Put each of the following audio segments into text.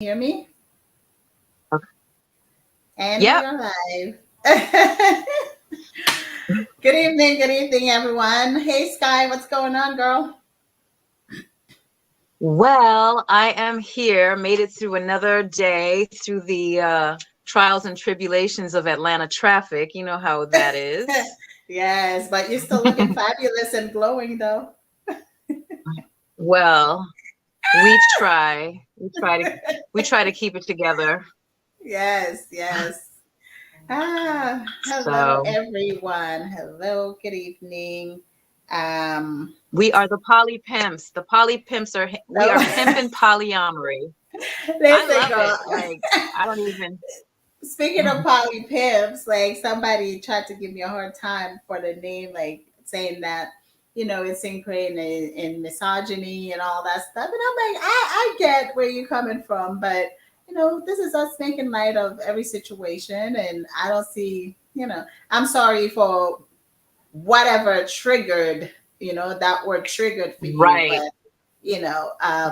Hear me? Okay. And we Yep. are live. Good evening, everyone. Hey, Sky, what's going on, girl? Well, I am here, made it through another day through the trials and tribulations of Atlanta traffic. You know how that is. Yes, but you're still looking fabulous and glowing, though. Well, we try. We try to keep it together. Yes, yes. Hello, So everyone. Hello, good evening. Um, we are the poly pimps. The poly pimps we are no, pimping polyamory. I listen, love girl. it. Like I don't even Speaking of poly pimps, like somebody tried to give me a hard time for the name, like saying that, it's ingrained in misogyny and all that stuff. And I'm like, I get where you're coming from, but this is us making light of every situation, and I don't see, I'm sorry for whatever triggered, that word triggered for you, right but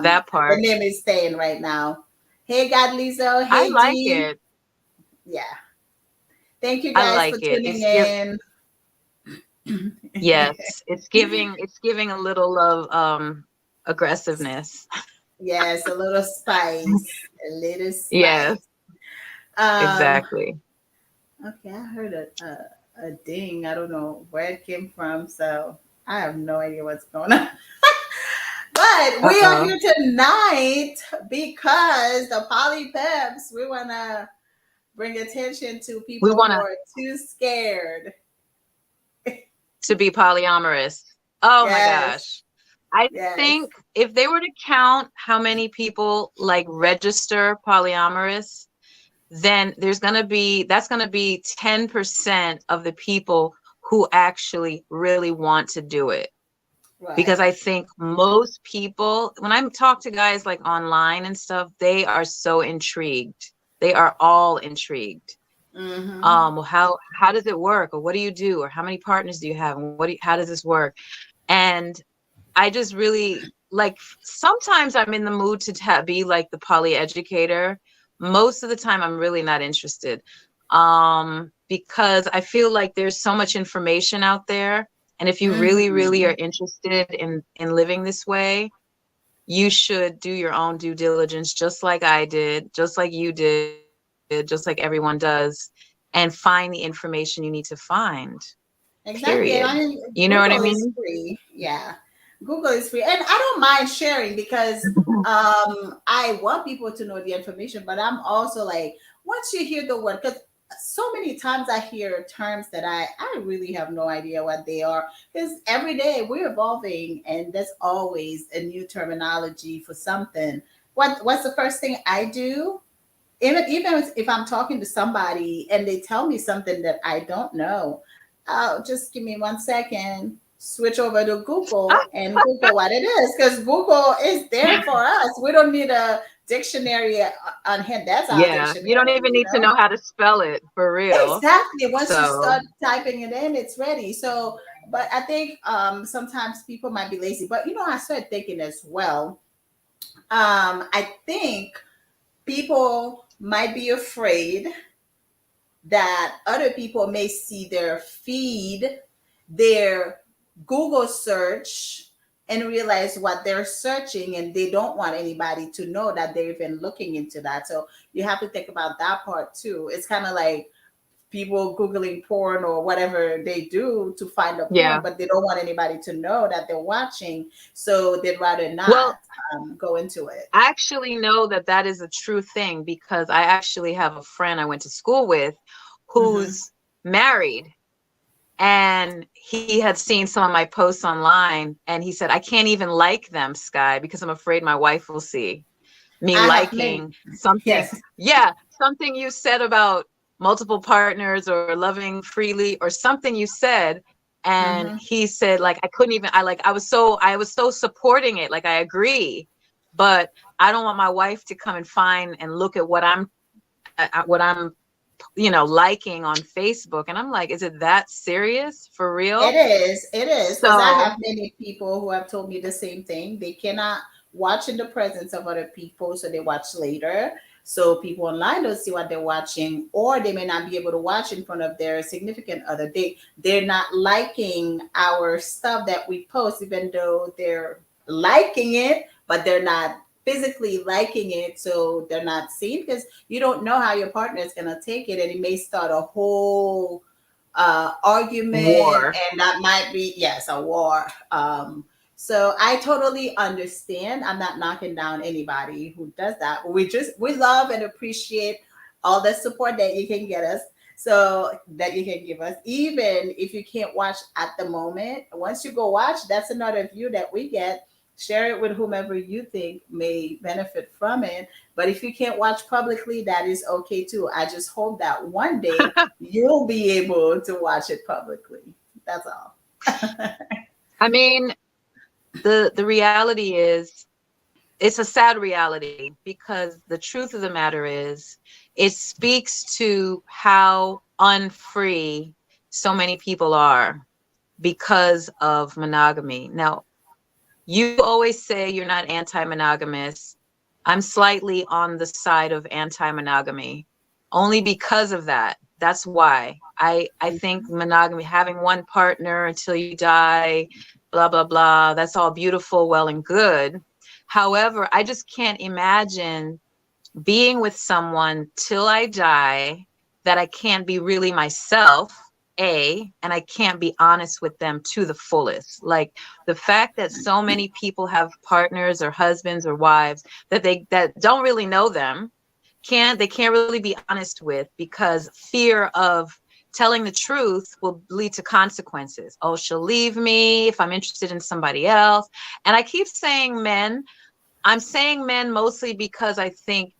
that the part. name is staying right now. Hey, God Lizzo. I Hey, like D. it. Yeah. Thank you I guys for like it. tuning in. Yes, it's giving a little of aggressiveness. Yes, a little spice, a little Yes, spice. Um, exactly. okay, I heard a ding. I don't know where it came from, so I have no idea what's going on. But we are Uh-oh. here tonight because the Poly Peps, we want to bring attention to We people want who to are too scared. be polyamorous. Oh my Yes, gosh. I yes. think if they were to count how many people like register polyamorous, then that's going to be 10% of the people who actually really want to do it. Because Right. I think most people, when I talk to guys like online and stuff, they are so intrigued. They are all intrigued. Mm-hmm. How does it work, or what do you do, or how many partners do you have, and how does this work? And I just really like. Sometimes I'm in the mood to be like the poly educator. Most of the time, I'm really not interested, because I feel like there's so much information out there, and if you really, really Mm-hmm. are interested in living this way, you should do your own due diligence, just like I did, just like you did, just like everyone does, and find the information you need to find. Exactly. Period. And I mean, You know what I Google is mean? free. Yeah. Google is free. And I don't mind sharing because I want people to know the information, but I'm also like, once you hear the word, because so many times I hear terms that I really have no idea what they are. Because every day we're evolving and there's always a new terminology for something. What's the first thing I do? Even if I'm talking to somebody and they tell me something that I don't know, just give me 1 second, switch over to Google and Google what it is, because Google is there for us. We don't need a dictionary on hand. That's our Yeah, dictionary, you don't even you need to know? know how to spell it for real. Exactly. Once you So, start typing it in, it's ready. So, but I think sometimes people might be lazy. But I started thinking as well. I think people might be afraid that other people may see their feed, their Google search, and realize what they're searching, and they don't want anybody to know that they're even looking into that. So you have to think about that part too. It's kind of like people Googling porn or whatever they do to find a porn, yeah. but they don't want anybody to know that they're watching. So they'd rather not Well, go into it. I actually know that that is a true thing because I actually have a friend I went to school with Hmm. who's married, and he had seen some of my posts online, and he said, I can't even like them, Sky, because I'm afraid my wife will see me I have many. liking something. Yes. Yeah, something you said about multiple partners or loving freely or something you said. And Hmm. he said, like, I couldn't even, I was so supporting it. Like, I agree, but I don't want my wife to come and find and look at what I'm liking on Facebook. And I'm like, is it that serious for It real? is. It is because I So have many people who have told me the same thing. They cannot watch in the presence of other people, so they watch later. So people online don't see what they're watching, or they may not be able to watch in front of their significant other. They're not liking our stuff that we post, even though they're liking it, but they're not physically liking it, so they're not seeing, because you don't know how your partner is going to take it, and it may start a whole argument, War. and that might be, yes, a war. So I totally understand. I'm not knocking down anybody who does that. We love and appreciate all the support that you can get us, so that you can give us, even if you can't watch at the moment. Once you go watch, that's another view that we get. Share it with whomever you think may benefit from it. But if you can't watch publicly, that is okay too. I just hope that one day you'll be able to watch it publicly. That's all. I mean, the reality is, it's a sad reality, because the truth of the matter is, it speaks to how unfree so many people are because of monogamy. Now, you always say you're not anti-monogamous. I'm slightly on the side of anti-monogamy, only because of that. That's why I think monogamy, having one partner until you die, blah, blah, blah, that's all beautiful, well and good. However, I just can't imagine being with someone till I die that I can't be really myself, and I can't be honest with them to the fullest. Like, the fact that so many people have partners or husbands or wives that don't really know them, they can't really be honest with, because fear of telling the truth will lead to consequences. Oh, she'll leave me if I'm interested in somebody else. And I keep saying men. I'm saying men mostly because I think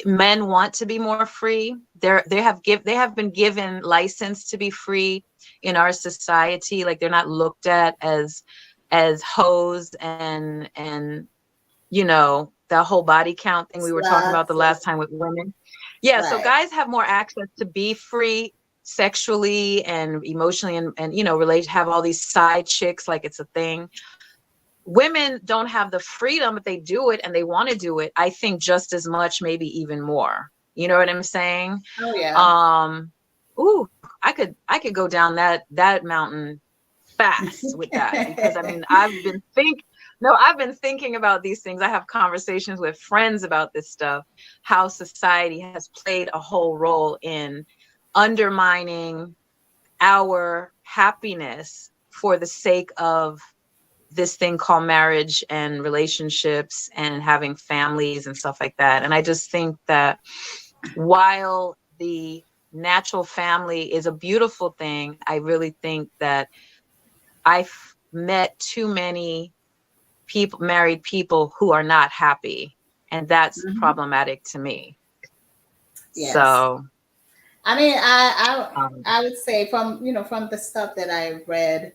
men want to be more free. They have been given license to be free in our society. Like, they're not looked at as hoes, and the whole body count thing we were talking about the last time with women. Yeah, so Right. guys have more access to be free sexually and emotionally, and relate, have all these side chicks like it's a thing. Women don't have the freedom, but they do it, and they want to do it, I think, just as much, maybe even more. You know what I'm saying? Oh yeah. Ooh, I could go down that mountain fast with that, because I mean, I've been thinking about these things. I have conversations with friends about this stuff, how society has played a whole role in undermining our happiness for the sake of this thing called marriage and relationships and having families and stuff like that. And I just think that while the natural family is a beautiful thing, I really think that I've met too many married people who are not happy, and that's Mhm. problematic to me. Yes. So I mean, um, I would say, from the stuff that I read,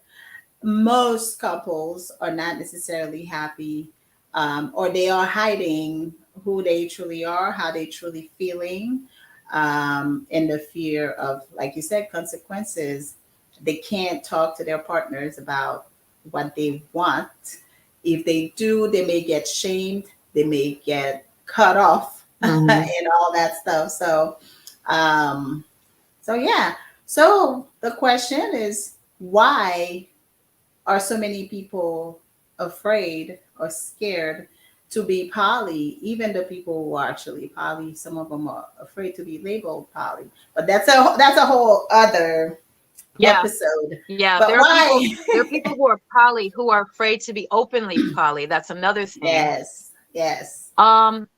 most couples are not necessarily happy, or they are hiding who they truly are, how they truly feeling, in the fear of, like you said, consequences. They can't talk to their partners about what they want. If they do, they may get shamed, they may get cut off, mhm. and all that stuff. Um, so yeah. So the question is, why are so many people afraid or scared to be poly? Even the people who are actually poly, some of them are afraid to be labeled poly. But that's a whole other Yeah, episode. yeah. But why? There are people who are poly who are afraid to be openly poly. That's another thing. Yes, yes. Um,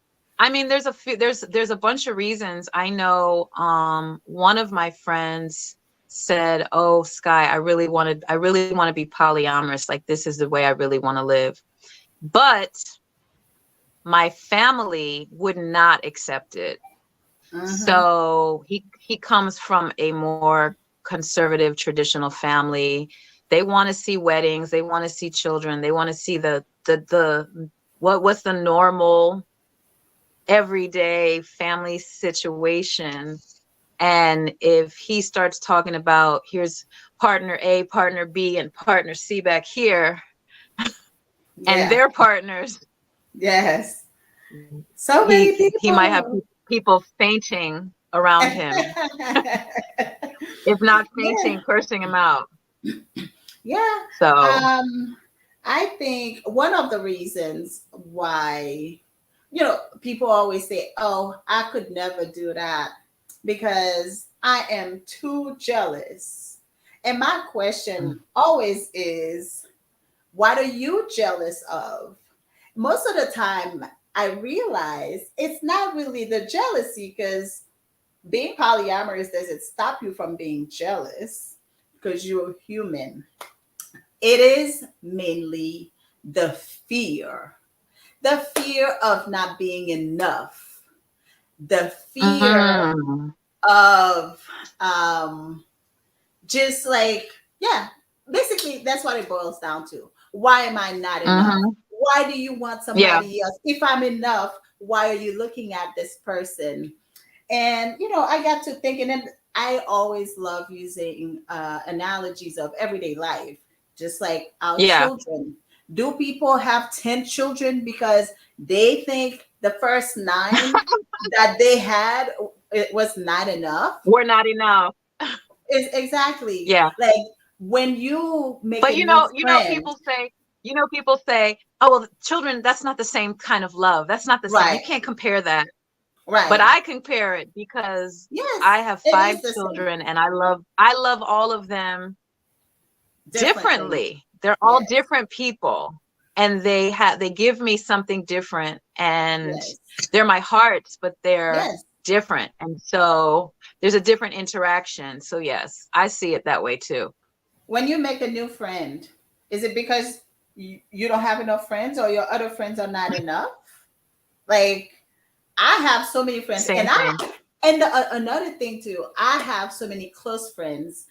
I mean, there's a bunch of reasons. I know one of my friends said, "Oh, Sky, I really want to be polyamorous. Like, this is the way I really want to live." But my family would not accept it. Mm-hmm. So he comes from a more conservative, traditional family. They want to see weddings, they want to see children, they want to see the what's the normal everyday family situation. And if he starts talking about, here's partner A, partner B, and partner C back here, and Yeah. their partners, Yes. So many He might have people. people fainting around him, if not Yeah. fainting, cursing him out. Yeah. So I think one of the reasons why, you know, people always say, oh, I could never do that because I am too jealous. And my question always is, what are you jealous of? Most of the time, I realize it's not really the jealousy because being polyamorous doesn't stop you from being jealous because you're human. It is mainly the fear, the fear of not being enough, the fear mm, of um, just like, yeah, basically, that's what it boils down to. Why am I not enough? hmm Why do you want yeah, somebody else? If I'm enough, why are you looking at this person? And, you know, I got to thinking, and I always love using analogies of everyday life, just like our yeah, children. Do people have 10 children because they think the first nine that they had it was not enough? we're not enough. Exactly. Yeah, Like when you make but a new friend, people say, oh well, children, that's not the same kind of love. That's not the same. You right, can't compare that. But right. I compare it because I Yes, have it five is the same. children and I love all of them Differently. differently. They're all Yes, different people and they give me something different, and yes, they're my hearts, but they're yes. different. And so there's a different interaction. So yes, I see it that way too. When you make a new friend, is it because you don't have enough friends or your other friends are not enough? Like I have so many friends, Same thing. another thing too, I have so many close friends.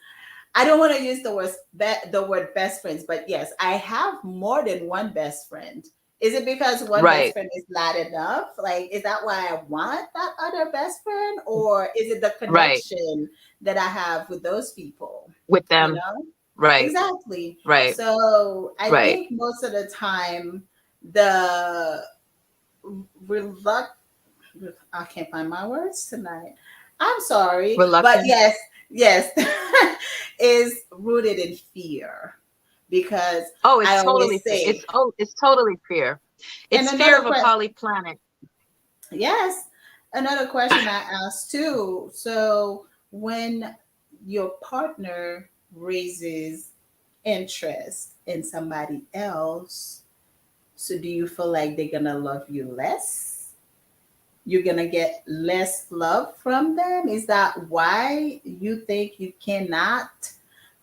I don't want to use the word best friends, but yes, I have more than one best friend. Is it because one best Right. friend is not enough? Like, is that why I want that other best friend, or is it the Right. connection that I have with those people? With You them. know. Right. Exactly. Right. So I Right. think most of the time, the reluct I can't find my words tonight. I'm sorry, but Reluctant. yes, yes, is rooted in fear because Oh, I it's totally always fear. say, It's totally fear. and It's fear another of a question, poly planet. yes, another question I asked too. So when your partner raises interest in somebody else, so do you feel like they're gonna love you less? You're gonna get less love from them? Is that why you think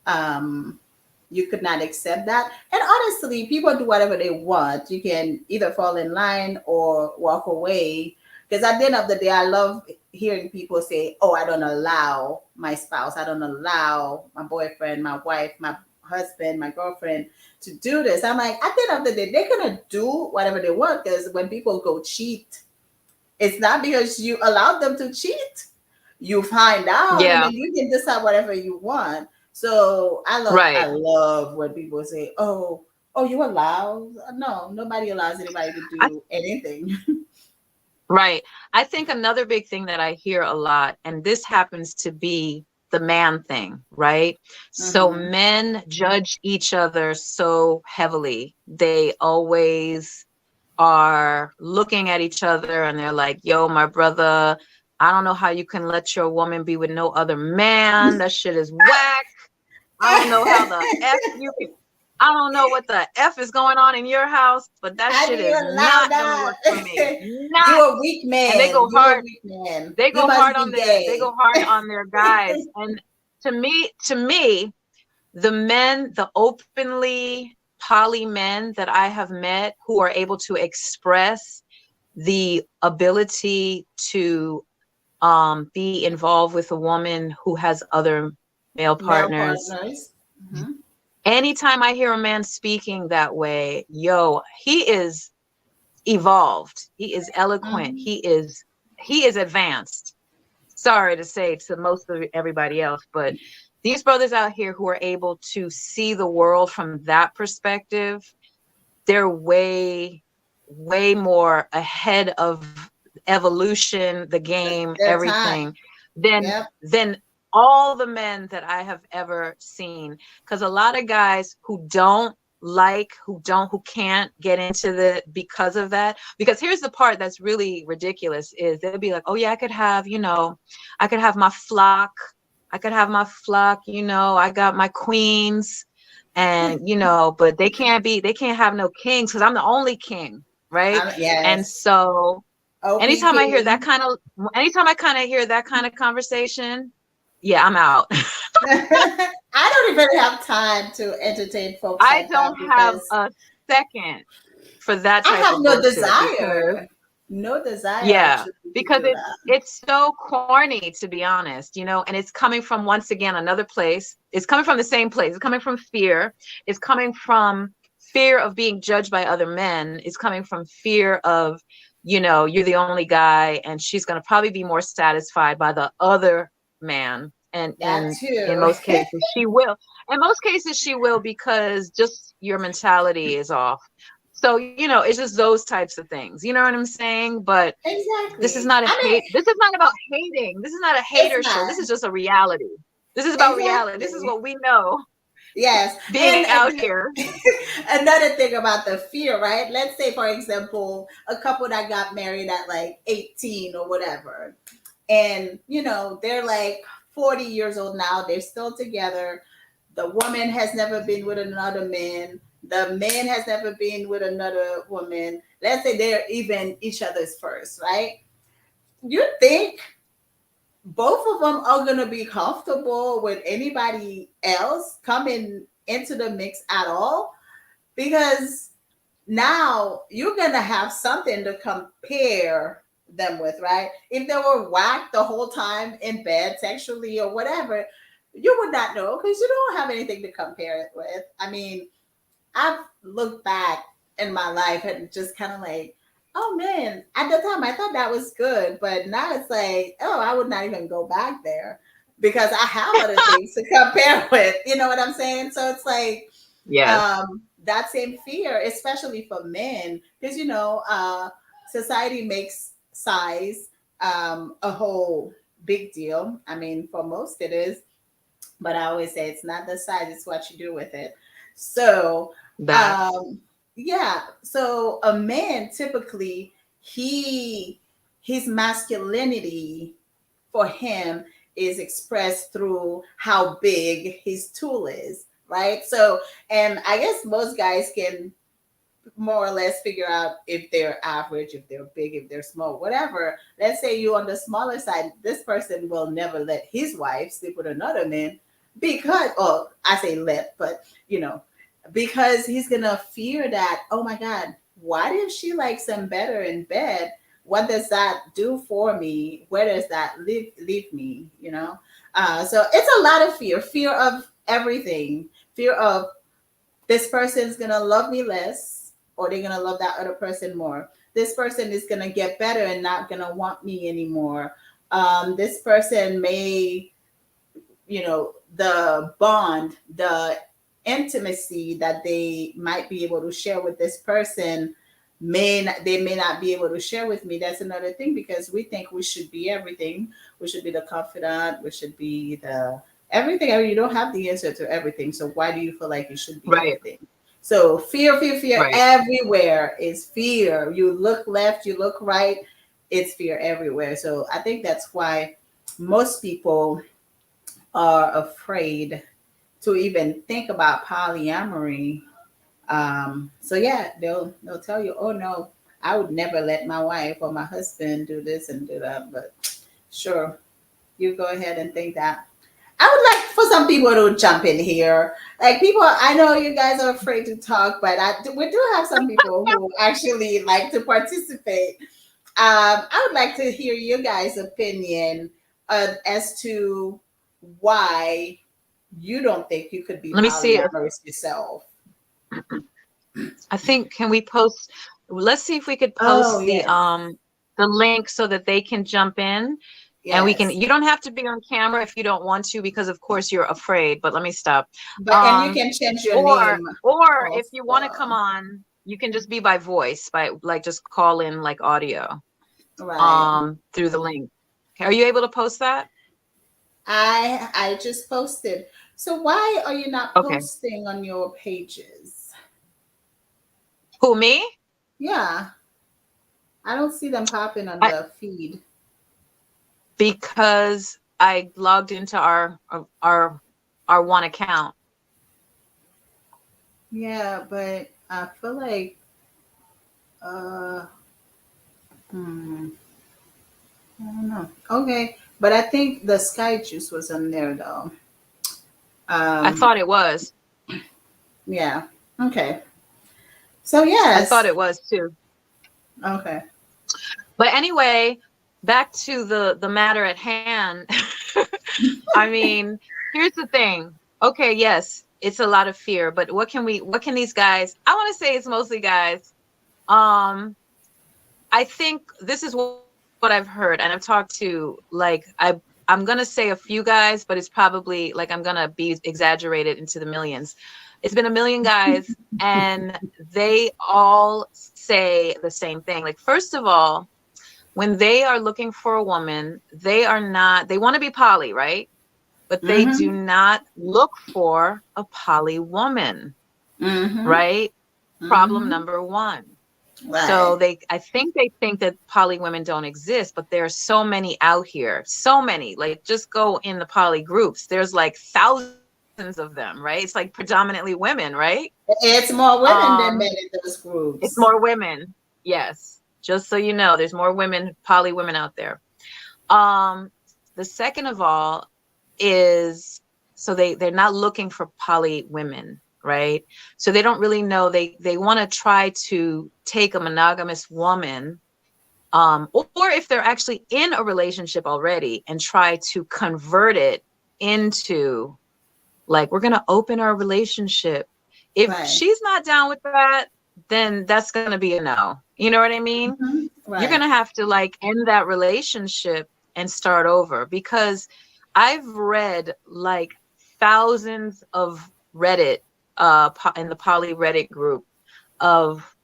um you could not accept that? And honestly, people do whatever they want. You can either fall in line or walk away. Because at the end of the day, I love hearing people say, oh, I don't allow my spouse, I don't allow my boyfriend, my wife, my husband, my girlfriend to do this. I'm like, at the end of the day, they're gonna do whatever they want. Because when people go cheat, it's not because you allowed them to cheat. You find out and Yeah. then you can decide whatever you want. So I Right. love when people say, oh, you allow? No, nobody allows anybody to I do anything. Right. I think another big thing that I hear a lot, and this happens to be the man thing, right? So Hmm. men judge each other so heavily. They always are looking at each other and they're like, yo, my brother, I don't know how you can let your woman be with no other man. That shit is whack. I don't know how the F you can. I don't know what the F is going on in your house, but that How do shit you is allow not gonna that? work for me. Not. You're a weak And they man. go You're a hard. weak man. They You go must hard on be they go gay. hard on their guys. And to me, the openly poly men that I have met who are able to express the ability to be involved with a woman who has other male Male partners. partners. Hmm. Anytime I hear a man speaking that way, yo, he is evolved. He is eloquent. Hmm. He is advanced. Sorry to say to most of everybody else, but these brothers out here who are able to see the world from that perspective, they're way way more ahead of evolution, the game, Their time. everything, than Yep. than all the men that I have ever seen. Because a lot of guys who can't get into the because of that. Because here's the part that's really ridiculous is they'll be like, oh yeah, I could have my flock. I could have my flock, I got my queens and but they can't have no kings because I'm the only king, right? And Yes. so anytime I hear that OPP. anytime I kind of hear that kind of conversation, yeah, I'm out. I don't even have time to entertain folks I like that don't have because a second for that I type have of no bullshit because desire. No desire yeah, actually to because do that. it's so corny, to be honest, and it's coming from, once again, another place. It's coming from the same place. It's coming from fear. It's coming from fear of being judged by other men. It's coming from fear of, you're the only guy and she's going to probably be more satisfied by the other man. And That in too. most cases she will. In most cases she will, because just your mentality is off. So, it's just those types of things. You know what I'm saying? But this is Exactly. not a I mean, hate. This is not about hating. This is not a it's hater show. not. This is just a reality. This is about reality. This is Exactly. what we know Yes. being out here. Another thing about the fear, right? Let's say, for example, a couple that got married at like 18 or whatever. And, they're like 40 years old now. They're still together. The woman has never been with another man. The man has never been with another woman. Let's say they're even each other's first, right? You think both of them are going to be comfortable with anybody else coming into the mix at all? Because now you're going to have something to compare them with, right? If they were whacked the whole time in bed sexually or whatever, you would not know because you don't have anything to compare it with. I mean, I've looked back in my life and just kind of like, oh man, at the time I thought that was good, but now it's like, oh, I would not even go back there because I have other things to compare with. You know what I'm saying? So it's like Yes. that same fear, especially for men, because society makes size a whole big deal. I mean, for most it is, but I always say it's not the size, it's what you do with it. So, That. um, yeah. So a man typically he his masculinity for him is expressed through how big his tool is, right? So, and I guess most guys can more or less figure out if they're average, if they're big, if they're small, whatever. Let's say you on the smaller side, this person will never let his wife sleep with another man because, oh, I say let, but because he's gonna fear that, oh my God, what if she likes him better in bed? What does that do for me? Where does that leave me? So it's a lot of fear of everything, fear of this person's gonna love me less or they're gonna love that other person more. This person is gonna get better and not gonna want me anymore. This person may, the bond, the intimacy that they might be able to share with this person they may not be able to share with me. That's another thing because we think we should be everything. We should be the confidant. We should be the everything. I mean, you don't have the answer to everything. So why do you feel like you should be Right. everything? So fear Right. everywhere is fear. You look left, you look right, it's fear everywhere. So I think that's why most people are afraid to even think about polyamory. So yeah, they'll tell you, oh no, I would never let my wife or my husband do this and do that. But sure, you go ahead and think that. I would like for some people to jump in here. Like people, I know you guys are afraid to talk, but we do have some people who actually like to participate. I would like to hear your guys' opinion as to why you don't think you could be Let me see. polyamorous yourself. I think, can we post, let's see if we could Oh post yes, the link so that they can jump in and yes. you don't have to be on camera if you don't want to, because of course you're afraid, but let me stop. But and you can change your Or name or if you want to come also. on, You can just be by voice, by like just call in like audio Right. through the link. Are you able to post that? I just posted. So why are you not Okay. posting on your pages? Who, me? Yeah, I don't see them popping on I, the feed. because I logged into our one account. Yeah, but I feel like uh hmm, I don't know. Okay, but I think the Sky Juice was on there though. I Um, thought it was. yeah. Okay. So I thought yes. it was too. Okay. But anyway, back to the matter at hand. I mean, here's the thing. Okay, yes, it's a lot of fear, but what can these guys, I want to say it's mostly guys. Um, I think this is what I've heard, and I've talked to like I'm gonna say a few guys, but it's probably like I'm gonna be exaggerated into the millions. It's been a million guys, and they all say the same thing. Like, first of all, when they are looking for a woman, they want to be poly, right? But they do Mm-hmm. not look for a poly woman, Mm-hmm. right? Problem Mm-hmm. number one. So Right. I think they think that poly women don't exist, but there are so many out here, so many. Like, just go in the poly groups. There's like thousands of them, right? It's like predominantly women, right? It's more women than Um, men in those it's groups. more women. Yes. Just so you know, there's more women, poly women out there. Um, the second of all is, so they're not looking for poly women, right? So they don't really know, they want to try to take a monogamous woman, or if they're actually in a relationship already, and try to convert it into like, we're going to open our relationship. If Right. she's not down with that, then that's going to be a no. You know what I mean? Mhm. You're going Right. to have to like end that relationship and start over, because I've read like thousands of Reddit, in the poly Reddit group, of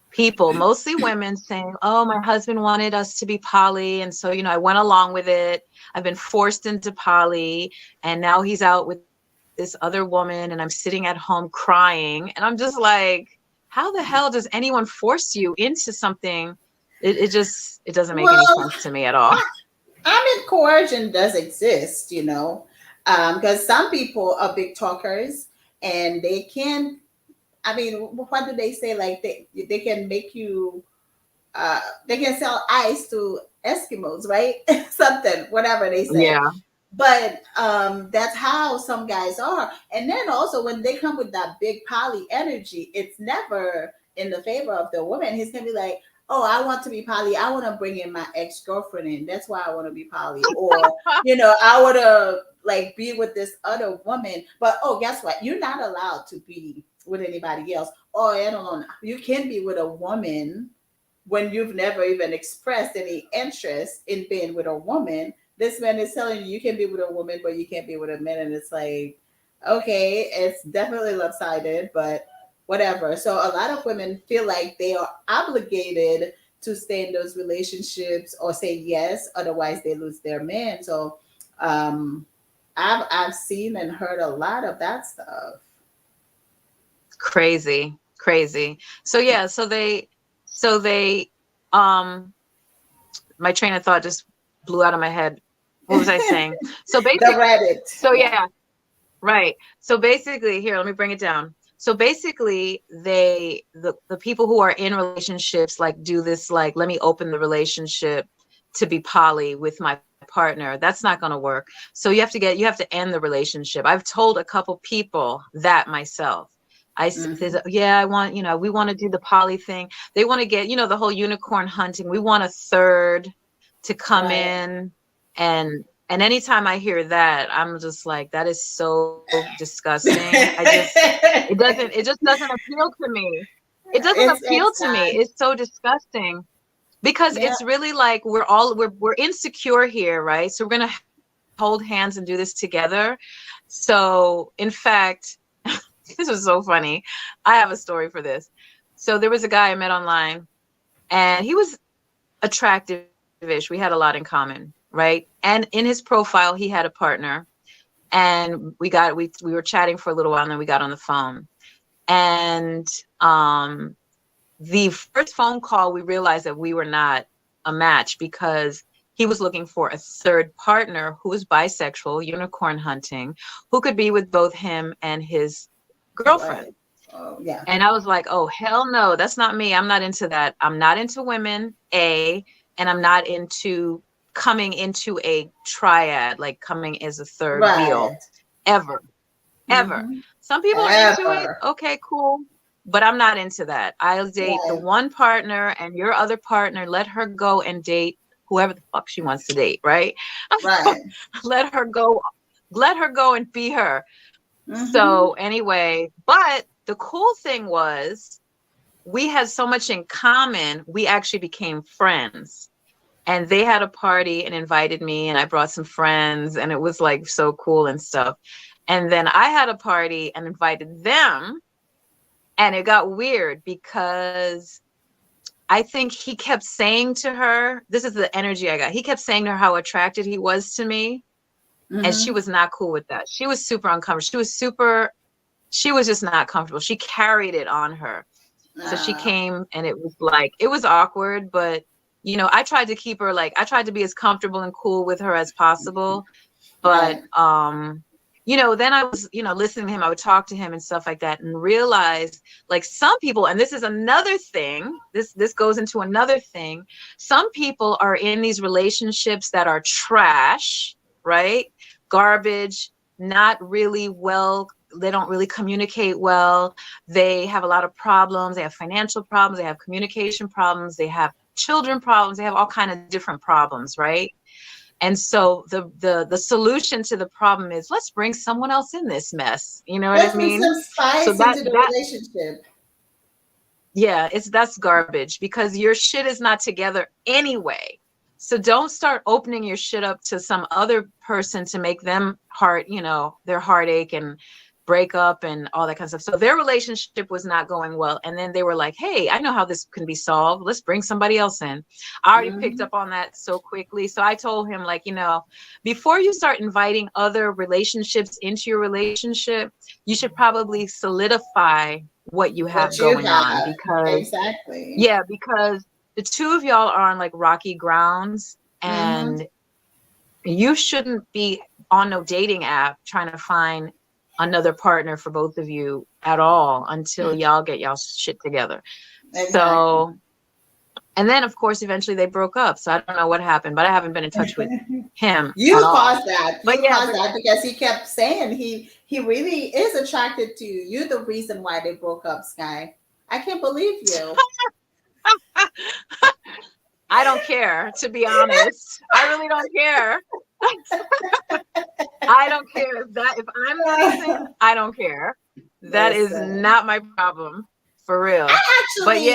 people, mostly women, saying, oh, my husband wanted us to be poly, and so, I went along with it. I've been forced into poly, and now he's out with this other woman, and I'm sitting at home crying. And I'm just like, how the hell does anyone force you into something? It doesn't make any Well, sense to me at all. I mean, coercion does exist, because some people are big talkers and they can. I mean, what do they say? Like they can make you. They can sell ice to Eskimos, right? Something, whatever they say. Yeah. But that's how some guys are. And then also when they come with that big poly energy, it's never in the favor of the woman. He's gonna be like, oh, I want to be poly. I want to bring in my ex-girlfriend in. That's why I want to be poly. Or, I want to like be with this other woman. But oh, guess what? You're not allowed to be with anybody else. Oh, I don't know. You can be with a woman when you've never even expressed any interest in being with a woman. This man is telling you can be with a woman, but you can't be with a man. And it's like, okay, it's definitely lopsided, but whatever. So a lot of women feel like they are obligated to stay in those relationships or say yes, otherwise they lose their man. So um, I've seen and heard a lot of that stuff. Crazy, crazy. So yeah, so they um my train of thought just blew out of my head. What was I saying? So The basic Reddit, so yeah. yeah, right. So basically, here, let me bring it down. So basically, the people who are in relationships like do this, like, let me open the relationship to be poly with my partner. That's not going to work. So you have to end the relationship. I've told a couple people that myself. Hmm. Yeah, I want, we want to do the poly thing. They want to get, the whole unicorn hunting. We want a third to come Right. in, and anytime I hear that, I'm just like, that is so disgusting. It just doesn't appeal to me. It doesn't appeal It's to me. sad. It's so disgusting, because Yeah. it's really like we're insecure here, right? So we're going to hold hands and do this together. So in fact, this is so funny. I have a story for this. So there was a guy I met online, and he was attractive-ish. We had a lot in common, right? And in his profile, he had a partner, and we were chatting for a little while, and then we got on the phone. And the first phone call, we realized that we were not a match because he was looking for a third partner who was bisexual, unicorn hunting, who could be with both him and his girlfriend. Right. Oh, yeah. And I was like, oh, hell no, that's not me. I'm not into that. I'm not into women, A, and I'm not into coming into a triad, like coming as a third wheel, ever. Some people are into it. Okay, cool. But I'm not into that. I'll date the one partner, and your other partner, let her go and date whoever the fuck she wants to date, right? Let her go and be her. So anyway, but the cool thing was we had so much in common, we actually became friends. And they had a party and invited me, and I brought some friends, and it was like so cool and stuff. And then I had a party and invited them, and it got weird because I think he kept saying to her, this is the energy I got. He kept saying to her how attracted he was to me. And she was not cool with that. She was super uncomfortable. She was just not comfortable. She carried it on her. So she came, and it was like, it was awkward, but you know, I tried to keep her, like, I tried to be as comfortable and cool with her as possible. But, you know, then I was, you know, listening to him, I would talk to him and stuff like that, and realize, like, some people, and this is another thing, this goes into another thing. Some people are in these relationships that are trash, right? Garbage, not really well, they don't really communicate well. They have a lot of problems. They have financial problems. They have communication problems. They have children problems. They have all kinds of different problems, right? And so the solution to the problem is, let's bring someone else in this mess. You know what I mean? Let's bring some spice into the relationship. Yeah, that's garbage, because your shit is not together anyway. So don't start opening your shit up to some other person to make them their heartache and break up and all that kind of stuff. So their relationship was not going well. And then they were like, hey, I know how this can be solved. Let's bring somebody else in. I already picked up on that so quickly. So I told him, like, you know, before you start inviting other relationships into your relationship, you should probably solidify what you have going on. Because because the two of y'all are on like rocky grounds, and you shouldn't be on no dating app trying to find another partner for both of you at all until y'all get y'all shit together. So, and then of course eventually they broke up. So I don't know what happened, but I haven't been in touch with him. You caused that. But that because he kept saying he really is attracted to you. You're the reason why they broke up, Sky. I can't believe you. I don't care, to be honest. I really don't care. I don't care if I'm the reason. I don't care. That is not my problem, for real. I actually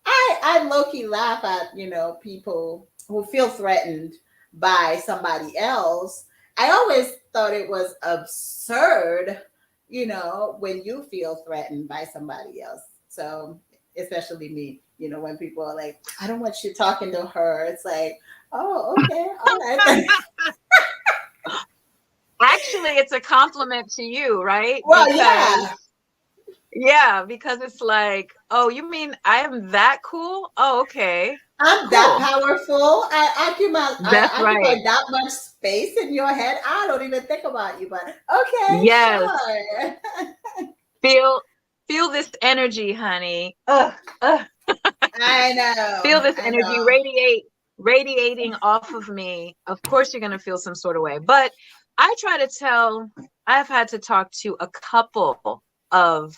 I low-key laugh at, you know, people who feel threatened by somebody else. I always thought it was absurd, you know, when you feel threatened by somebody else. So especially me, you know, when people are like, I don't want you talking to her. It's like, oh, okay, all right. Actually, it's a compliment to you, right? Well, because it's like, oh, you mean I am that cool? Oh, okay. I'm that powerful. I occupy that much space in your head. I don't even think about you, but okay. Yes. Sure. Feel this energy, honey. I know. Feel this energy radiating off of me. Of course you're going to feel some sort of way. But I've had to talk to a couple of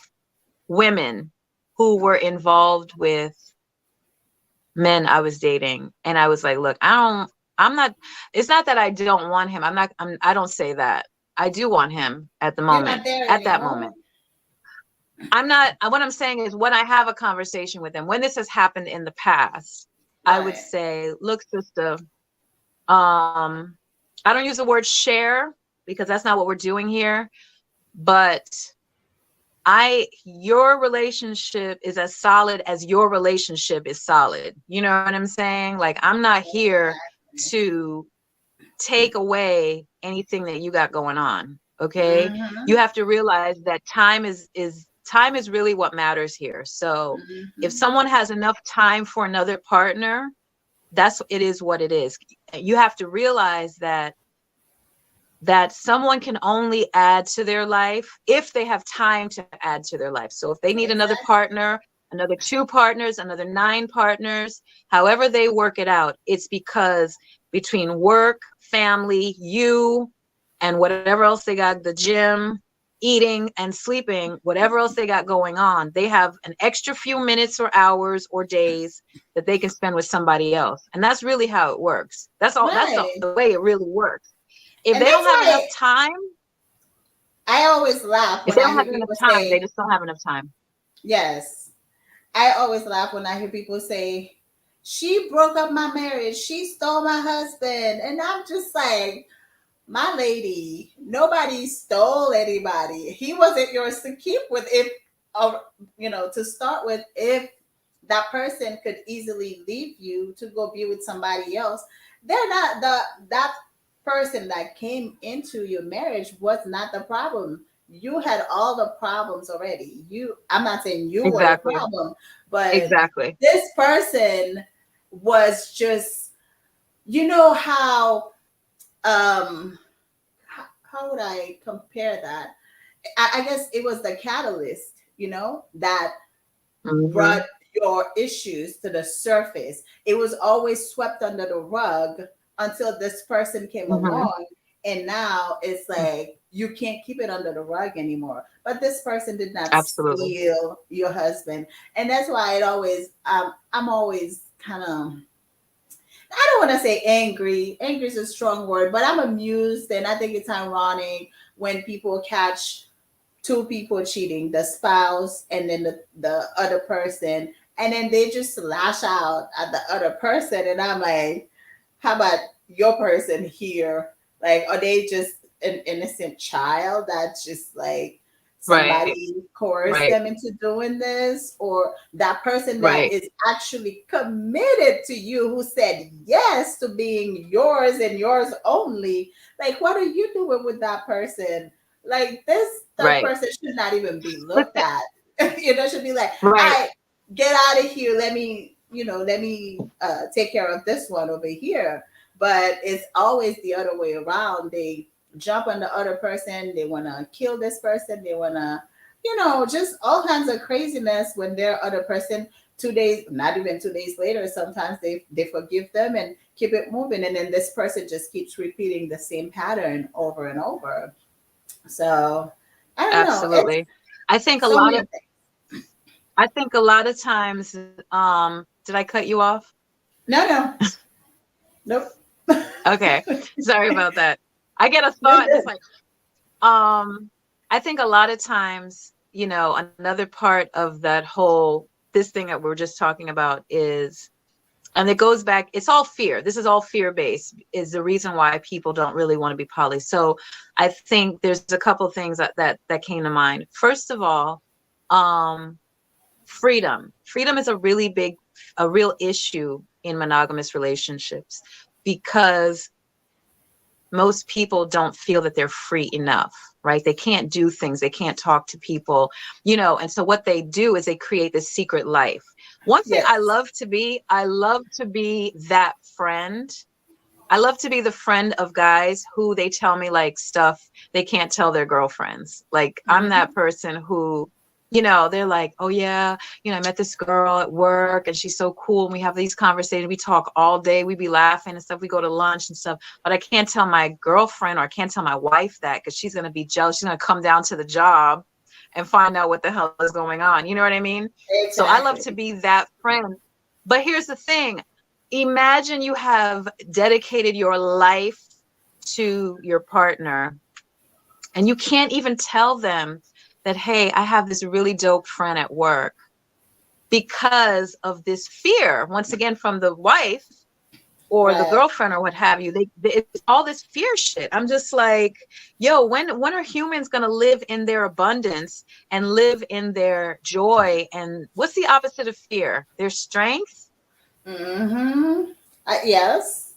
women who were involved with men I was dating. And I was like, look, it's not that I don't want him. I don't say that. I do want him at the moment, that moment. What I'm saying is, when I have a conversation with them, when this has happened in the past, I would say, look, sister, I don't use the word share because that's not what we're doing here, but your relationship is as solid as your relationship is solid. You know what I'm saying? Like, I'm not here to take away anything that you got going on. Okay. You Mm-hmm. have to realize that time is really what matters here. So if Mm-hmm. someone has enough time for another partner, it is what it is. You have to realize that someone can only add to their life if they have time to add to their life. So if they need another Exactly. partner, another 2 partners, another 9 partners, however they work it out, it's because between work, family, you, and whatever else they got, the gym, eating and sleeping, whatever else they got going on, they have an extra few minutes or hours or days that they can spend with somebody else. And that's really how it works. That's all. That's Right. the way it really works. If And they that's don't have enough why time, I always laugh if when they I don't hear have enough people time, they say, just don't have enough time. yes. I always laugh when I hear people say, she broke up my marriage. She stole my husband. And I'm just like, my lady, nobody stole anybody. He wasn't yours to keep with if, to start with, if that person could easily leave you to go be with somebody else, they're not that person that came into your marriage was not the problem. You had all the problems already. I'm not saying you were the Exactly. problem, but Exactly. this person was just, you know how how would I compare that? I guess it was the catalyst, that Hmm. brought your issues to the surface. It was always swept under the rug until this person came Hmm. along. And now it's like you can't keep it under the rug anymore. But this person did not Absolutely. steal your husband. And that's why I'm always kind of, I don't want to say angry. Angry is a strong word, but I'm amused, and I think it's ironic when people catch 2 people cheating, the spouse and then the other person, and then they just lash out at the other person. And I'm like, how about your person here? Like, are they just an innocent child that's just like Right. somebody coerced Right. them into doing this? Or that person that Right. is actually committed to you, who said yes to being yours and yours only? Like, what are you doing with that person? Like, that Right. person should not even be looked Listen, at. Should be like, right. I get out of here. Let me take care of this one over here. But it's always the other way around. They jump on the other person. They want to kill this person. They want to, just all kinds of craziness when their other person 2 days, not even 2 days later, sometimes they forgive them and keep it moving. And then this person just keeps repeating the same pattern over and over. So I don't know. It's Absolutely. I think a so lot many of things. I think a lot of times, did I cut you off? No, no, nope. Okay. Sorry about that. I get a You're thought and it's good. like, I think a lot of times, another part of this thing that we're just talking about is, and it goes back, it's all fear. This is all fear based, is the reason why people don't really want to be poly. So I think there's a couple of things that came to mind. First of all, um, freedom is a real issue in monogamous relationships, because most people don't feel that they're free enough, right? They can't do things, they can't talk to people, and so what they do is they create this secret life. One thing Yes. I love to be that friend. I love to be the friend of guys who they tell me like stuff they can't tell their girlfriends. Like, I'm that Hmm. person who, they're like, oh yeah, I met this girl at work and she's so cool. And we have these conversations. We talk all day. We be laughing and stuff. We go to lunch and stuff. But I can't tell my girlfriend, or I can't tell my wife that, because she's going to be jealous. She's going to come down to the job and find out what the hell is going on. You know what I mean? So I love to Exactly. be that friend. But here's the thing. Imagine you have dedicated your life to your partner and you can't even tell them that, hey, I have this really dope friend at work, because of this fear, once again, from the wife, or the Right. girlfriend or what have you. It's all this fear shit. I'm just like, yo, when are humans gonna live in their abundance and live in their joy? And what's the opposite of fear? Their strength. Mm-hmm. Yes.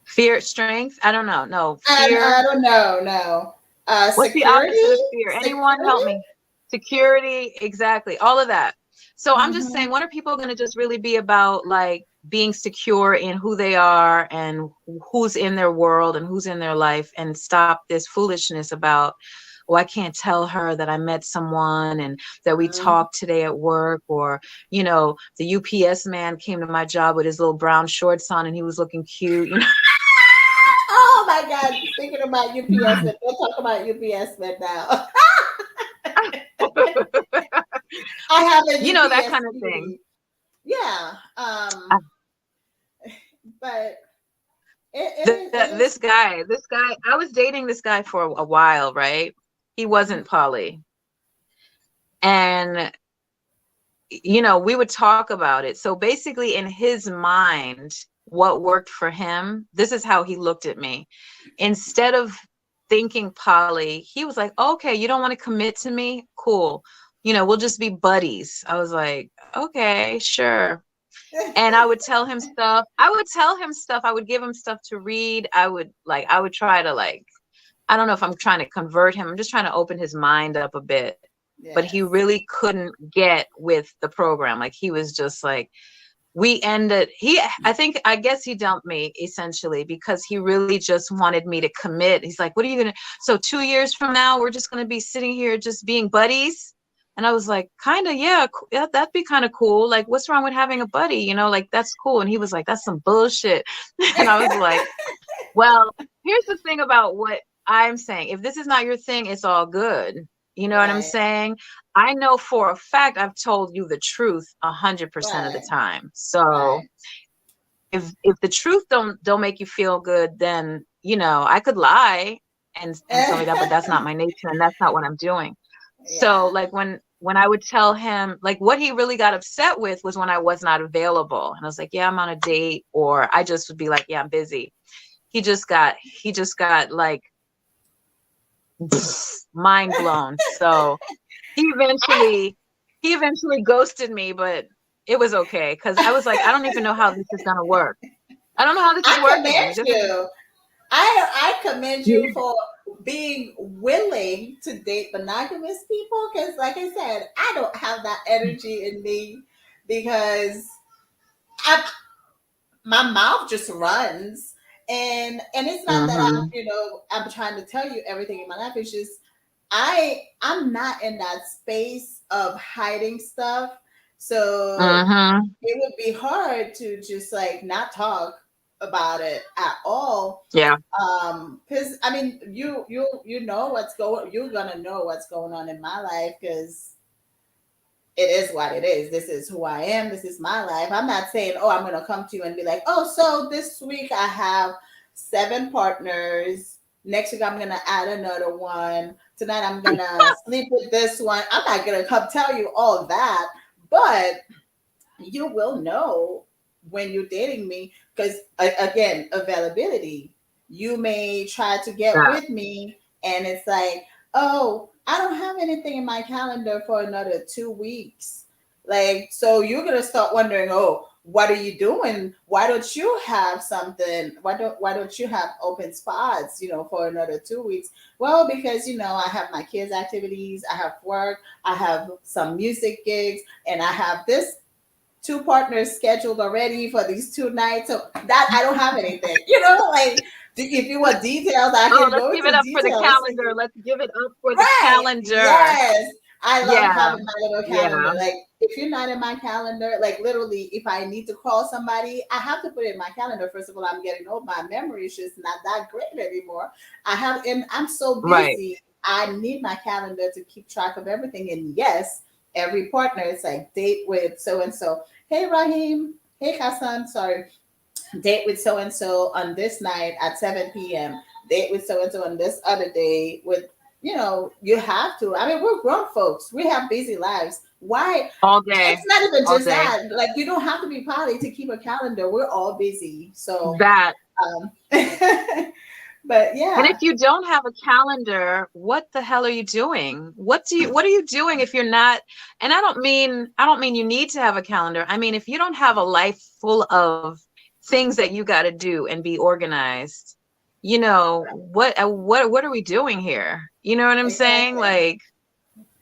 Fear, strength. I don't know. No, And fear. I don't know. No. What's the Security. opposite of fear? Anyone Security. help me? Security, exactly. All of that. So I'm just Mm-hmm. saying, when are people going to just really be about like being secure in who they are and who's in their world and who's in their life, and stop this foolishness about, oh, I can't tell her that I met someone and that we Mm-hmm. talked today at work, or, the UPS man came to my job with his little brown shorts on and he was looking cute. Oh my God! Speaking about UPS, but don't talk about UPS men now. I have a That UPS kind of thing. beauty. Yeah. But it is. This guy, I was dating this guy for a while, right? He wasn't poly. And, we would talk about it. So basically, in his mind, what worked for him, this is how he looked at me. Instead of thinking poly, he was like, okay, you don't want to commit to me? Cool. We'll just be buddies. I was like, okay, sure. And I would tell him stuff. I would give him stuff to read. I would try to, like, I don't know if I'm trying to convert him. I'm just trying to open his mind up a bit. But he Yes. really couldn't get with the program. Like, he was just like, I guess he dumped me essentially because he really just wanted me to commit. He's like, what are you going to, so 2 years from now, we're just going to be sitting here just being buddies. And I was like, kind of, yeah, that'd be kind of cool. Like, what's wrong with having a buddy? Like, that's cool. And he was like, that's some bullshit. And I was like, well, here's the thing about what I'm saying. If this is not your thing, it's all good. You know what I'm Right. saying? I know for a fact I've told you the truth 100% of the Right. time. So Right. if the truth don't make you feel good, then I could lie and tell me that, but that's not my nature and that's not what I'm doing. So Yeah. like when I would tell him, like, what he really got upset with was when I was not available. And I was like, yeah, I'm on a date, or I just would be like, yeah, I'm busy. He just got like mind blown. So he eventually ghosted me, but it was okay because I was like, I don't even know how this is gonna work. I don't know how this is I working. commend you. I commend you for being willing to date monogamous people because, like I said, I don't have that energy in me because I my mouth just runs, and it's not that Mm-hmm. I'm trying to tell you everything in my life. It's just I'm not in that space of hiding stuff, so Mm-hmm. it would be hard to just like not talk about it at all. Yeah. Because I mean, you know what's going, you're gonna know what's going on in my life because it is what it is. This is who I am. This is my life. I'm not saying, oh, I'm gonna come to you and be like, oh, so this week I have 7 partners. Next week I'm gonna add another one. Tonight I'm gonna sleep with this one. I'm not gonna come tell you all that, but you will know when you're dating me because again, availability. You may try to get Yeah. with me and it's like, oh, I don't have anything in my calendar for another 2 weeks. Like, so you're gonna start wondering, oh, what are you doing? Why don't you have something? Why don't you have open spots, for another 2 weeks? Well, because I have my kids' activities, I have work, I have some music gigs, and I have this 2 partners scheduled already for these 2 nights. So that I don't have anything. Like if you want details, I Oh, can let's go give it into up for the details for calendar. you. Let's give it up for the Right. calendar. Yes. I love Yeah. having my little calendar. Yeah. Like if you're not in my calendar, like literally if I need to call somebody, I have to put it in my calendar. First of all, I'm getting old. My memory is just not that great anymore. And I'm so Right. busy. I need my calendar to keep track of everything. And yes, every partner is like date with so and so. Hey Rahim. Hey Hassan. Sorry. Date with so and so on this night at 7 p.m. Date with so and so on this other day with you know, you have to. I mean, we're grown folks. We have busy lives. Why? All It's day, not even all just day. that. Like, you don't have to be poly to keep a calendar. We're all busy. So, That. um, but And if yeah, you don't have a calendar, what the hell are you doing? What are you doing if you're not, and I don't mean you need to have a calendar. I mean, if you don't have a life full of things that you got to do and be organized, you know, what are we doing here? You know what I'm saying? exactly. Like,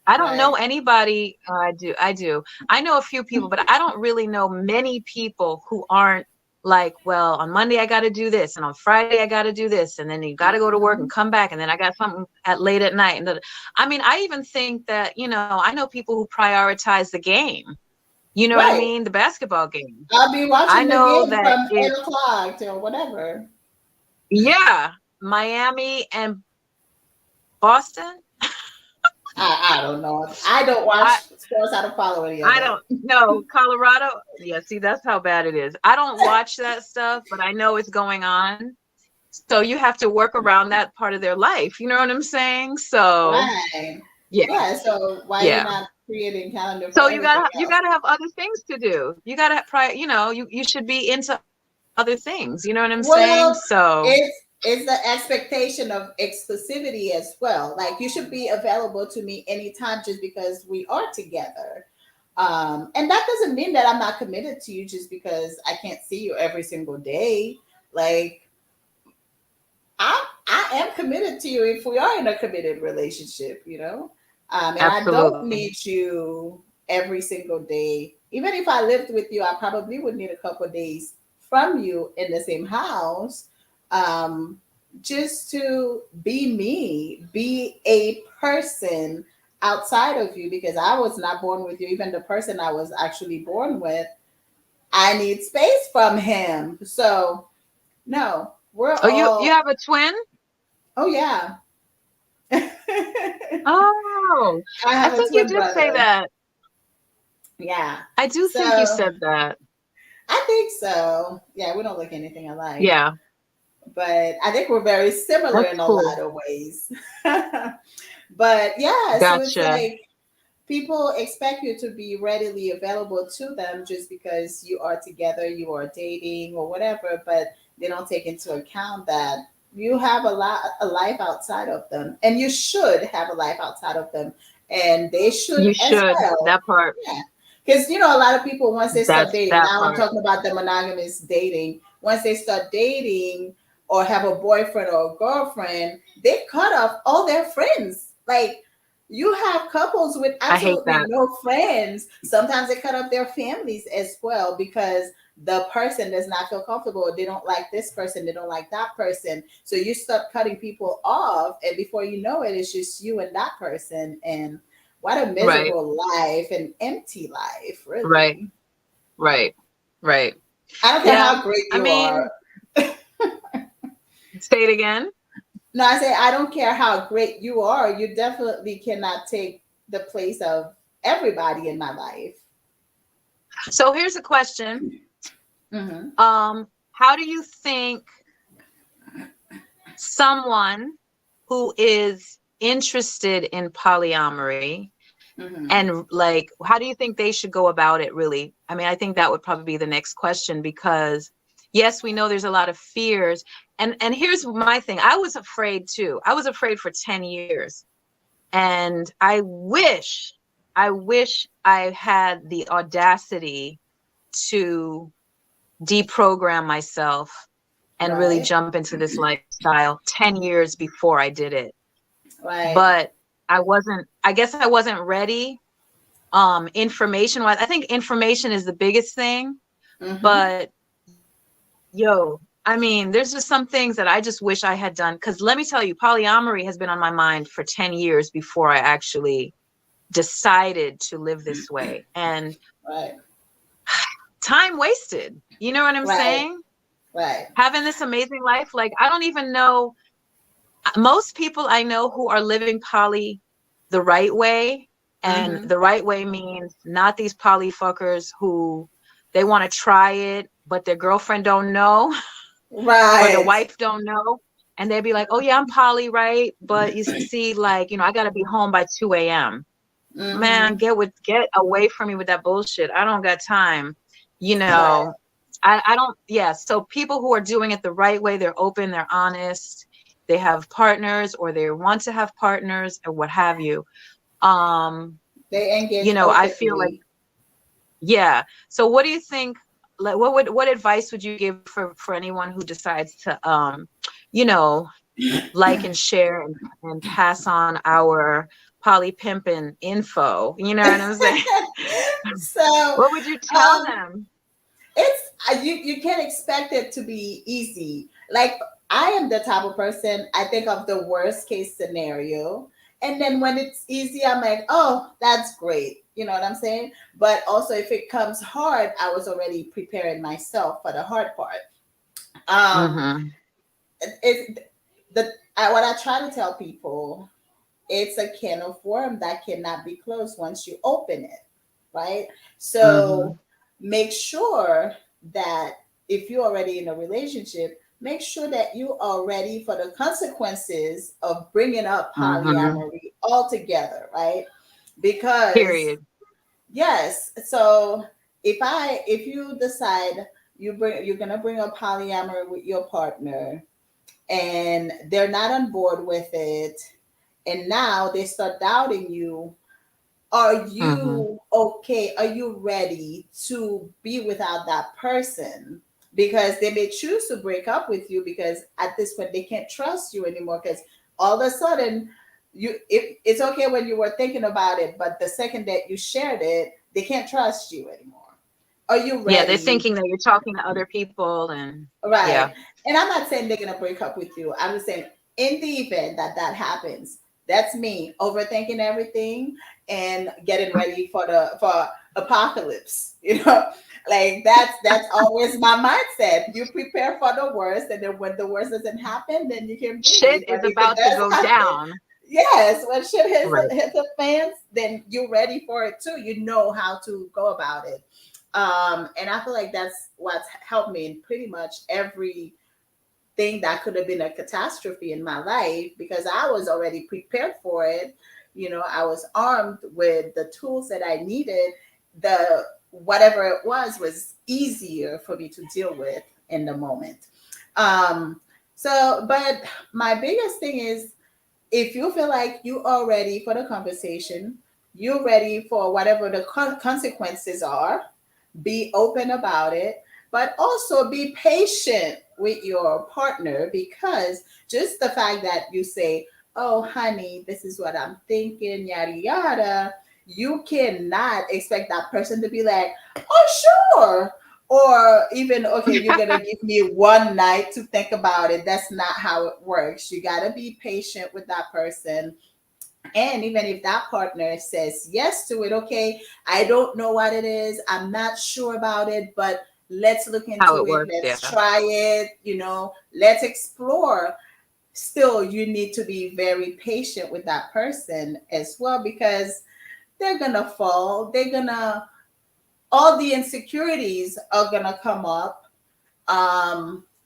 I don't know Right. anybody. I do. I know a few people, but I don't really know many people who aren't like, well, on Monday I got to do this, and on Friday I got to do this, and then you got to go to work and Mhm. come back, and then I got something at late at night. And I mean, I even think that, you know, I know people who prioritize the game. You know what I Right. mean? The basketball game. I'll be I watching the know game that from if 8 o'clock till whatever. yeah, Miami and Boston. I don't know. I don't watch I sports. I don't follow any of I it. don't know. Colorado. Yeah, see, that's how bad it is. I don't watch that stuff, but I know it's going on. So you have to work around that part of their life. You know what I'm saying? So Right. yeah, Yeah. So why are you yeah. not creating calendar for So everything you else? gotta have other things to do. You gotta you know, you should be into other things. You know what I'm saying? Well, So it's the expectation of exclusivity as well. Like, you should be available to me anytime just because we are together. And that doesn't mean that I'm not committed to you just because I can't see you every single day. Like, I am committed to you if we are in a committed relationship, you know? And I don't absolutely. need you every single day. Even if I lived with you, I probably would need a couple of days from you in the same house, um, just to be me, be a person outside of you, because I was not born with you. Even the person I was actually born with, I need space from him. So, no, we're Oh, you all, have a twin? oh, yeah. I Oh, I have a think you twin did say brother. that. Yeah. I do think you So said that. I think so. Yeah, we don't look anything alike, Yeah, but I think we're very similar that's in a cool. lot of ways. But yeah, so it's Gotcha. like people expect you to be readily available to them just because you are together, you are dating or whatever, but they don't take into account that you have a life outside of them, and you should have a life outside of them, and they should You as should. well. That part. Yeah. Because, you know, a lot of people, once they start That's dating, that now I'm part. talking about the monogamous dating, once they start dating or have a boyfriend or a girlfriend, they cut off all their friends. Like, you have couples with I hate absolutely that. no friends. Sometimes they cut off their families as well because the person does not feel comfortable. They don't like this person. They don't like that person. So you start cutting people off, and before you know it, it's just you and that person. And what a Right, miserable life, an empty life, right, really. right, right. I don't care Yeah. how great I you are. mean, say it again. No, I say I don't care how great you are. You definitely cannot take the place of everybody in my life. So here's a question. Hmm. How do you think someone who is interested in polyamory Hmm. and like, how do you think they should go about it really? I mean, I think that would probably be the next question because yes, we know there's a lot of fears. And here's my thing. I was afraid too. I was afraid for 10 years. And I wish I had the audacity to deprogram myself and really Right, jump into this lifestyle 10 years before I did it. right. But I guess I wasn't ready. Information wise, I think information is the biggest thing. Hmm. But yo, I mean, there's just some things that I just wish I had done. Because let me tell you, polyamory has been on my mind for 10 years before I actually decided to live this way. And Right, time wasted. You know what I'm right, saying? right. Having this amazing life. Like, I don't even know. Most people I know who are living poly the right way, and Hmm. the right way means not these poly fuckers who they want to try it, but their girlfriend don't know or their Right, wife don't know. and they'd be like, oh yeah, I'm poly, right? But you see, like, I got to be home by 2 a.m. Man, Mm-hmm. get away from me with that bullshit. I don't got time. Right. I don't, yeah. So people who are doing it the right way, they're open, they're honest, they have partners or they want to have partners or what have you. Um, They engage I feel like, openly. yeah. So what do you think, like, what advice would you give for anyone who decides to, you know, like and share and pass on our poly pimpin info? You know what I'm saying? So What would you tell um them? it's you can't expect it to be easy. Like, I am the type of person, I think of the worst case scenario, and then when it's easy, I'm like, oh, that's great, you know what I'm saying? But also, if it comes hard, I was already preparing myself for the hard part. um Mm-hmm. it what I try to tell people, it's a can of worm that cannot be closed once you open it, right? Mm-hmm. So make sure that if you're already in a relationship, make sure that you are ready for the consequences of bringing up Mm-hmm. polyamory altogether, right? Because Period. yes, so if you decide you're gonna bring up polyamory with your partner and they're not on board with it, and now they start doubting you, are Mm-hmm. you okay? Are you ready to be without that person? Because they may choose to break up with you because at this point they can't trust you anymore, because all of a sudden it's okay when you were thinking about it, but the second that you shared it, they can't trust you anymore. Are you Yeah, they're ready? thinking that you're talking to other people and Right. yeah. And I'm not saying they're going to break up with you. I'm just saying, in the event that that happens, that's me overthinking everything and getting ready for for apocalypse. You know, like that's always my mindset. You prepare for the worst, and then when the worst doesn't happen, then you can breathe. Shit But is if it about to does go happen, down. yes, when shit Right. hits the fans, then you're ready for it too. You know how to go about it. And I feel like that's what's helped me in pretty much every thing that could have been a catastrophe in my life, because I was already prepared for it. You know, I was armed with the tools that I needed. The whatever it was easier for me to deal with in the moment. Um, but my biggest thing is, if you feel like you are ready for the conversation, you're ready for whatever the consequences are, be open about it, but also be patient with your partner, because just the fact that you say, oh, honey, this is what I'm thinking, yada, yada, you cannot expect that person to be like, oh, sure. Or even, okay, you're going to give me one night to think about it. That's not how it works. You got to be patient with that person. And even if that partner says yes to it, okay, I don't know what it is, I'm not sure about it, but let's look How into it it, works, let's yeah. try it, let's explore. Still, you need to be very patient with that person as well, because they're gonna fall. All the insecurities are gonna come up.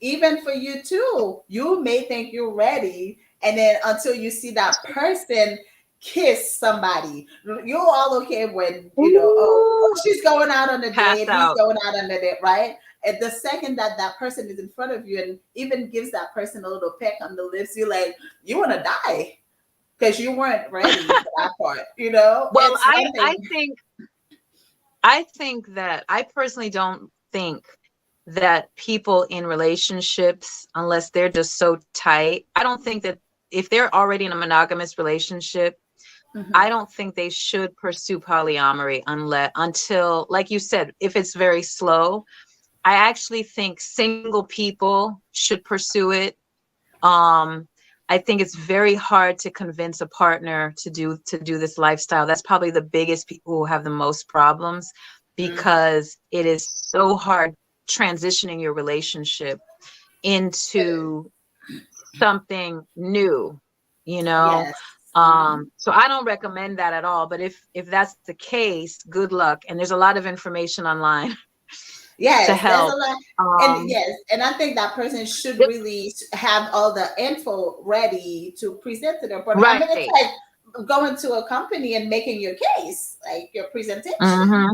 Even for you too, you may think you're ready, and then until you see that person kiss somebody, you're all okay when Ooh, she's going out on a pass date, he's out. going out on a date, right? And the second that that person is in front of you and even gives that person a little peck on the lips, you're like, you want to die, because you weren't ready for that part. Well, It's one thing. I think that I personally don't think that people in relationships, unless they're just so tight, I don't think that if they're already in a monogamous relationship, I Mhm. don't think they should pursue polyamory until, like you said, if it's very slow. I actually think single people should pursue it. Um, I think it's very hard to convince a partner to do this lifestyle. That's probably the biggest people who have the most problems, Mhm. because it is so hard transitioning your relationship into something new, you know. Yes. Mhm. So I don't recommend that at all. But if that's the case, good luck. And there's a lot of information online to Yes, there's a help. lot. And Um, yes, and I think that person should th- really have all the info ready to present to their partner. I mean, it's right. like going to a company and making your case, like your presentation. Mm-hmm,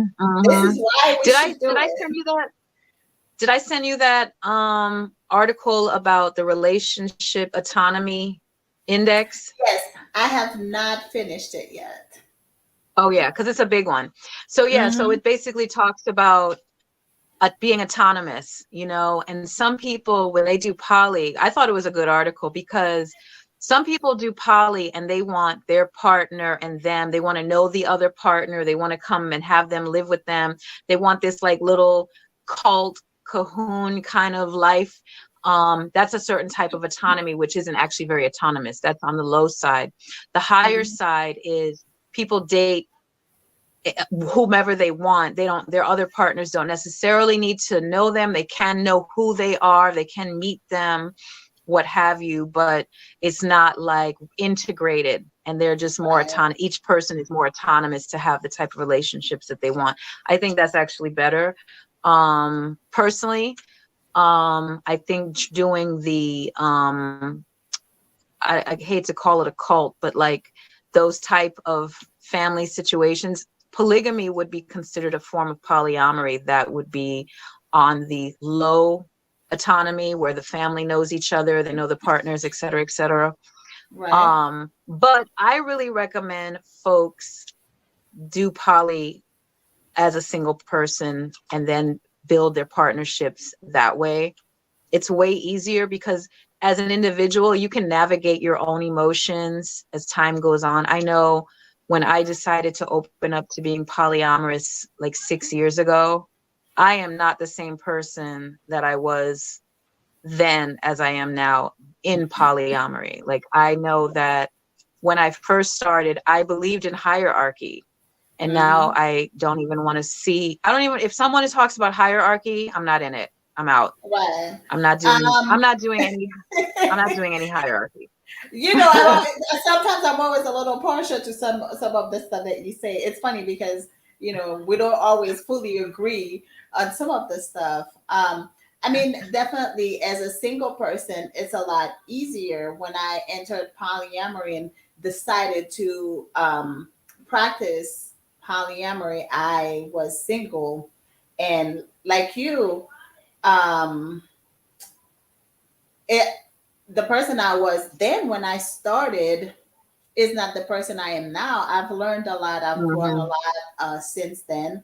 This mm-hmm. is why we should do Did I it. send you that? Did I send you that article about the relationship autonomy index? Yes, I have not finished it yet. Oh yeah, because it's a big one. So yeah, so Hmm. it basically talks about being autonomous, you know, and some people when they do poly, I thought it was a good article because some people do poly and they want their partner and them, they want to know the other partner, they want to come and have them live with them. They want this like little cult cahoon kind of life. That's a certain type of autonomy, which isn't actually very autonomous. That's on the low side. The higher Hmm. side is people date whomever they want. They don't, their other partners don't necessarily need to know them. They can know who they are, they can meet them, what have you, but it's not like integrated, and they're just more Right. autonomous. Each person is more autonomous to have the type of relationships that they want. I think that's actually better. Personally, I think doing the I hate to call it a cult, but like those type of family situations, polygamy would be considered a form of polyamory that would be on the low autonomy where the family knows each other, they know the partners, et cetera, et cetera. Right. But I really recommend folks do poly as a single person and then build their partnerships that way. It's way easier because as an individual, you can navigate your own emotions as time goes on. I know when I decided to open up to being polyamorous like 6 years ago, I am not the same person that I was then as I am now in polyamory. Like I know that when I first started, I believed in hierarchy. And now Hmm. I don't even want to see, I don't even, if someone talks about hierarchy, I'm not in it. I'm out. Right. I'm Um, not doing any, I'm not doing any hierarchy. You know, I don't, sometimes I'm always a little partial to some of the stuff that you say. It's funny because we don't always fully agree on some of the stuff. I mean, definitely as a single person, it's a lot easier. When I entered polyamory and decided to practice polyamory, I was single, and like you, um, it the person I was then when I started is not the person I am now. I've learned a lot. I've grown a Hmm. lot since then.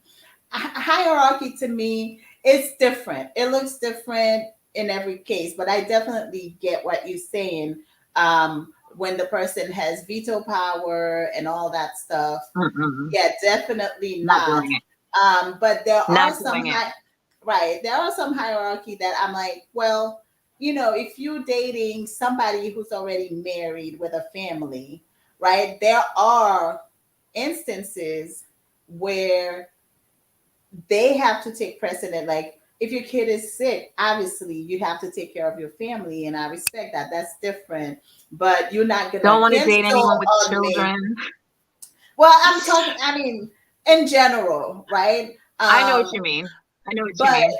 Hierarchy to me is different. It looks different in every case, but I definitely get what you're saying. When the person has veto power and all that stuff, Mm-mm. yeah, definitely Not not. doing it. But there are Not some doing it. right. There are some hierarchy that I'm like, well, if you're dating somebody who's already married with a family, right? There are instances where they have to take precedent. Like if your kid is sick, obviously you have to take care of your family, and I respect that. That's different. But you're not Don't gonna want to date install anyone with on me. children. Well, I'm talking. I mean, in general, right? I know what you mean. I know what you But mean.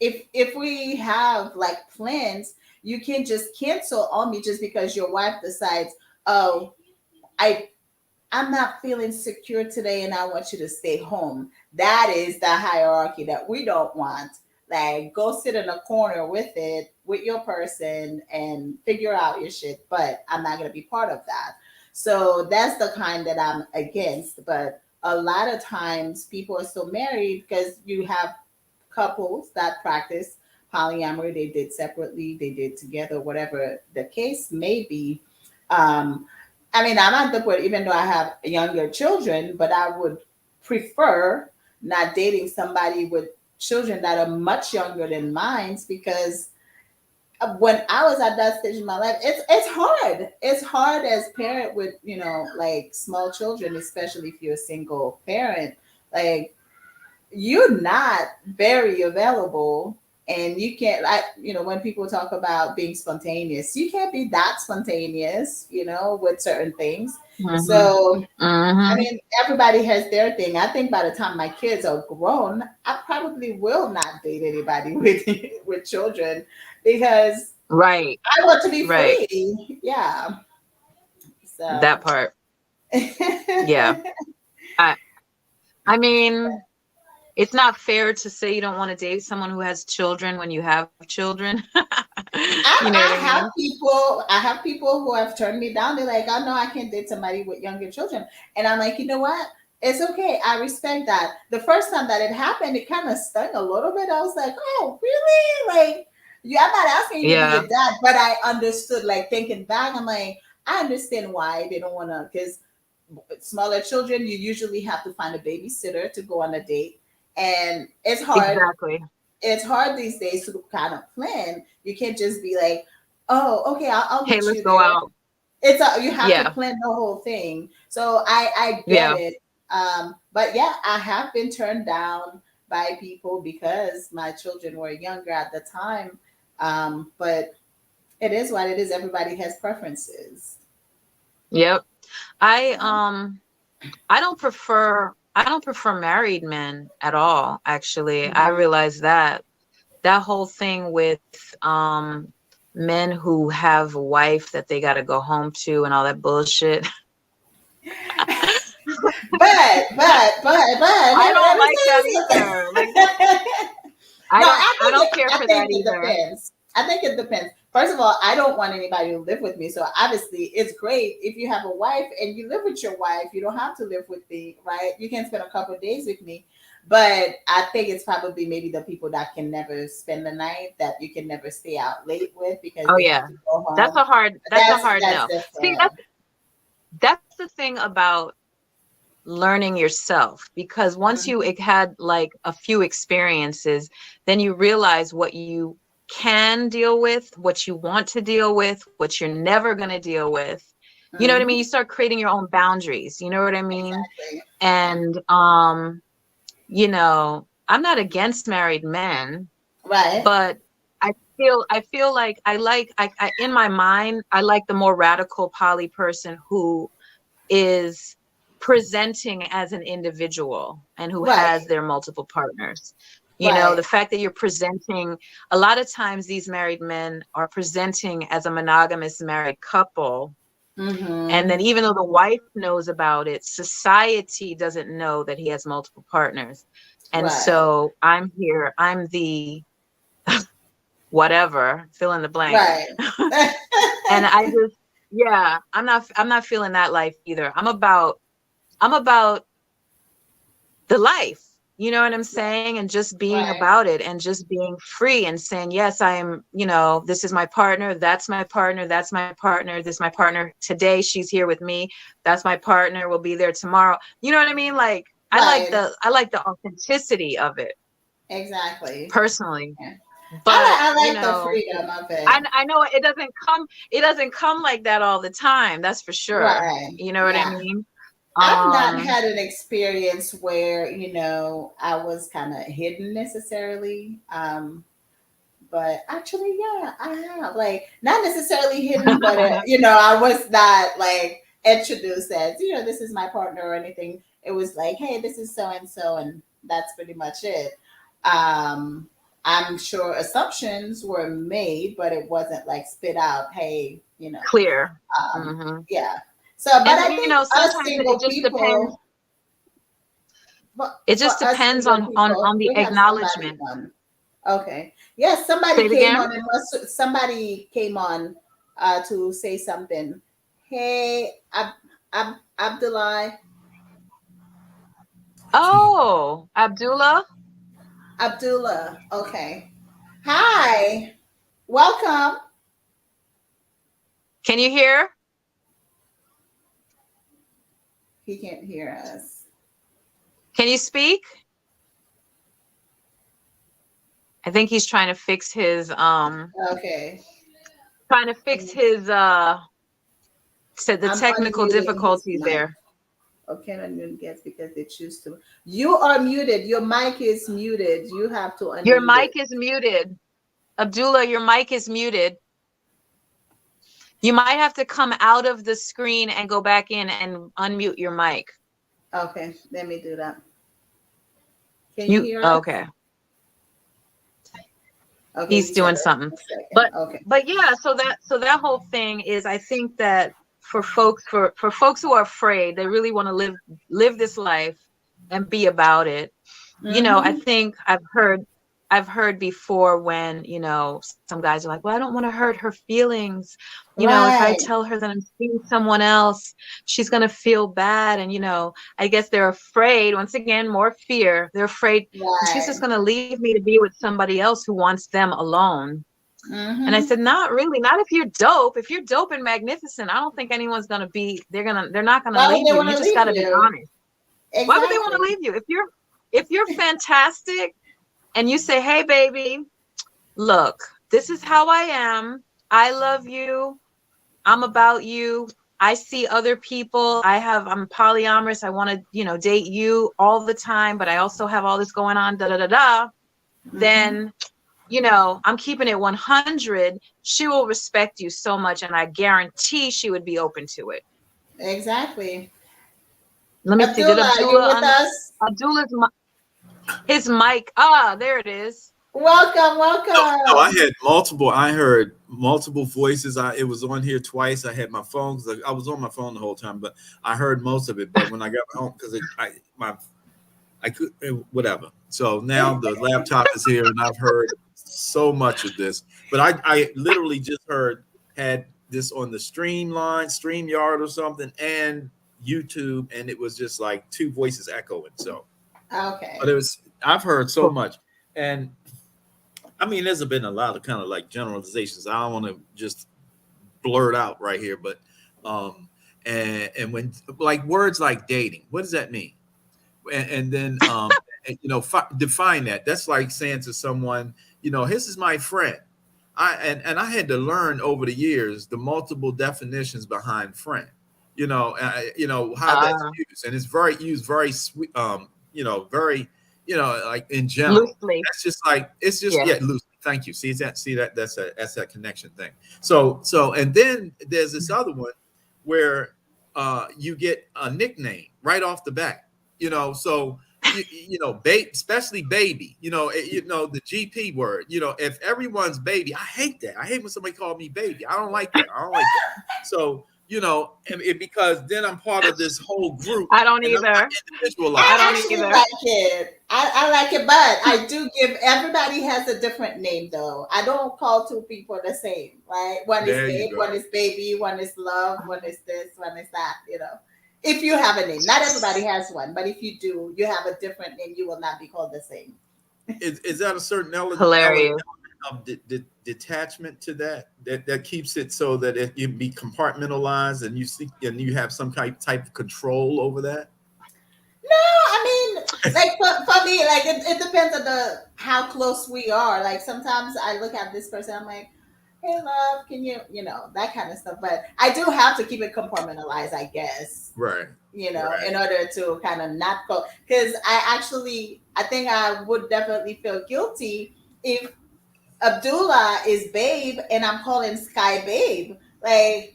if if we have like plans, you can just cancel on me just because your wife decides, oh, I I'm not feeling secure today and I want you to stay home. That is the hierarchy that we don't want. Like, go sit in a corner with it, with your person, and figure out your shit. But I'm not going to be part of that. So that's the kind that I'm against. But a lot of times people are still married because you have couples that practice polyamory. They did separately, they did together, whatever the case may be. Um, I mean, I'm at the point, even though I have younger children, but I would prefer not dating somebody with children that are much younger than mine, because when I was at that stage in my life, it's hard. It's hard as parent with like small children, especially if you're a single parent. Like, you're not very available, And you can't, like, when people talk about being spontaneous, you can't be that spontaneous, with certain things. Mhm. So, I Mhm. mean, everybody has their thing. I think by the time my kids are grown, I probably will not date anybody with with children because Right. I want to be Right. free. Yeah. That So, part. Yeah. I I mean, it's not fair to say you don't want to date someone who has children when you have children. You know what I I have mean? people, I have people who have turned me down. They're like, "Oh no, I can't date somebody with younger children," and I'm like, you know what? It's okay. I respect that. The first time that it happened, it kind of stung a little bit. I was like, "Oh, really?" Like, yeah, I'm not asking you to be Yeah. a dad, but I understood. Like thinking back, I'm like, I understand why they don't want to, because smaller children, you usually have to find a babysitter to go on a date, and Exactly. it's hard these days to kind of plan. You can't just be like, "Oh, okay, I'll Hey, meet let's you go there." out. You have to Yeah. plan the whole thing. So I get Yeah. it. But yeah, I have been turned down by people because my children were younger at the time. But it is what it is. Everybody has preferences. Yep. I um I don't prefer married men at all, actually. I Mhm. realize that whole thing with um men who have a wife that they got to go home to and all that bullshit. But I let don't me like that tell you either. Like something. I No, don't I don't care I for that think it either. depends. I think it depends. First of all, I don't want anybody to live with me. So obviously it's great if you have a wife and you live with your wife. You don't have to live with me, right? You can spend a couple of days with me. But I think it's probably maybe the people that can never spend the night, that you can never stay out late with because Oh they have yeah. to go That's home. a hard But that's a hard that's no. See, different. that's the thing about learning yourself, because once you Mhm. had like a few experiences, then you realize what you can deal with, what you want to deal with, what you're never going to deal with. You know what I mean? You Mhm. start creating your own boundaries, you know what I mean? Exactly. And I'm not against married men, Right. but I feel like I in my mind I like the more radical poly person who is presenting as an individual and who Right. has their multiple partners. The Right. fact that you're presenting, a lot of times these married men are presenting as a monogamous married couple. And then Mhm. even though the wife knows about it, society doesn't know that he has multiple partners. And Right. so I'm here, I'm the whatever, fill in the blank. Right. And I just, yeah, I'm not feeling that life either. I'm about the life, you know what I'm saying? And just being Right. about it and just being free and saying, yes, I am, this is my partner, that's my partner, that's my partner, this is my partner today, she's here with me, that's my partner, will be there tomorrow. You know what I mean? Like Right. I like the authenticity of it Exactly. personally. Yeah. But I like the freedom of it. I know it doesn't come like that all the time, that's for sure. Right. You know what I Yeah. mean? I've not Um had an experience where, I was kind of hidden necessarily. But actually, yeah, I have. Like, not necessarily hidden, but, I was not like introduced as, this is my partner or anything. It was like, hey, this is so and so, and that's pretty much it. Um, I'm sure assumptions were made, but it wasn't like spit out, hey, Clear. um, Hmm. yeah. So, but And I think us sometimes it single just depends. people, but It for just us depends single on people, the we have somebody acknowledgement. on. Okay. Yes, Say somebody it came again. on, and somebody came on to say something. Hey, Abdullah, Oh, Abdullah, Abdullah. Okay. Hi. Welcome. can you hear? He can't hear us. Can you speak? I think he's Okay. trying to fix his said the I'm technical unmuting his difficulties mic. there. or can unmute guests because they choose to. You are muted. Your mic is muted. You have to Your unmute mic it. is muted. Abdullah, your mic is muted. You might have to come out of the screen and go back in and unmute your mic. Okay, let me do that. Can you hear us? Okay. Okay, He's you doing said something. a second. But Okay. yeah, so that whole thing is, I think that for folks who are afraid, they really want to live this life and be about it. You know, I think I've heard before when, you know, some guys are like, well, I don't want to hurt her feelings. You know, if I Right. tell her that I'm seeing someone else, she's going to feel bad. And, you know, I guess they're afraid, once again, more fear. They're afraid she's just Right. going to leave me to be with somebody else who wants them alone. And I said, not really, not if you're dope. If you're dope and magnificent, I don't think anyone's going to be, they're not going to Why would leave they you. want You to just got leave to be you? honest. Why would they want to Exactly. leave you? If you're fantastic and you say, hey, baby, look, this is how I am. I love you. I'm about you. I see other people. I'm polyamorous. I want to, you know, date you all the time, but I also have all this going on, da da da da. Then, you know, I'm keeping it 100. She will respect you so much, and I guarantee she would be open to it. Exactly. Let me see. Did Abdullah, you with Abdullah us? Abdullah's his mic? Ah, there it is. Welcome, No, welcome. I heard multiple voices. It was on here twice. I had my phone because I was on my phone the whole time, but I heard most of it. But when I got home, because I could whatever. So now the laptop is here, and I've heard so much of this. But I literally just had this on the StreamYard or something, and YouTube, and it was just like two voices echoing. So, Okay. but I've heard so much, and I mean, there's been a lot of kind of like generalizations. I don't want to just blurt out right here, but and when like words like dating, what does that mean? And then you know, define that. That's like saying to someone, you know, this is my friend. And I had to learn over the years the multiple definitions behind friend. You know how that's used, and it's very sweet. You know, very, you know, like in general. Loosely. That's just like it's just Yeah. loosely. Thank you. See that that's that connection thing. So and then there's this other one where you get a nickname right off the bat. You know, so you know, especially baby. You know, the GP word. You know, if everyone's baby, I hate that. I hate when somebody call me baby. I don't like that. I don't like that. So, you know, because then I'm part of this whole group. I don't and I'm either. not individualized. I don't actually either. like it. I like it, but I do give everybody has a different name though. I don't call two people the same, right? One is There you babe, go. one is baby, one is love, one is this, one is that, you know. If you have a name, not everybody has one, but if you do, you have a different name, you will not be called the same. Is that a certain Hilarious. of detachment to that keeps it so that it can be compartmentalized and you have some type of control over that? No, I mean, like for me, like it depends on how close we are. Like sometimes I look at this person, I'm like, hey love, can you know, that kind of stuff. But I do have to keep it compartmentalized, I guess. Right. You know, Right. in order to kind of not go, because I think I would definitely feel guilty if Abdullah is babe and I'm calling Sky babe. Like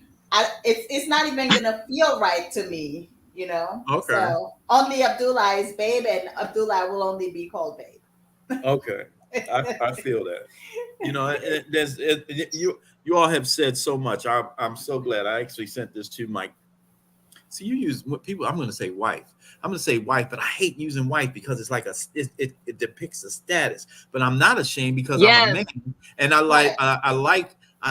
it's not even gonna feel right to me, you know. Okay. So only Abdullah is babe, and Abdullah will only be called babe. Okay. I feel that. You know, you all have said so much. I'm so glad. I actually sent this to Mike. So you use people. I'm going to say wife. I'm going to say wife, but I hate using wife because it's like it depicts a status. But I'm not ashamed because I'm a man, and I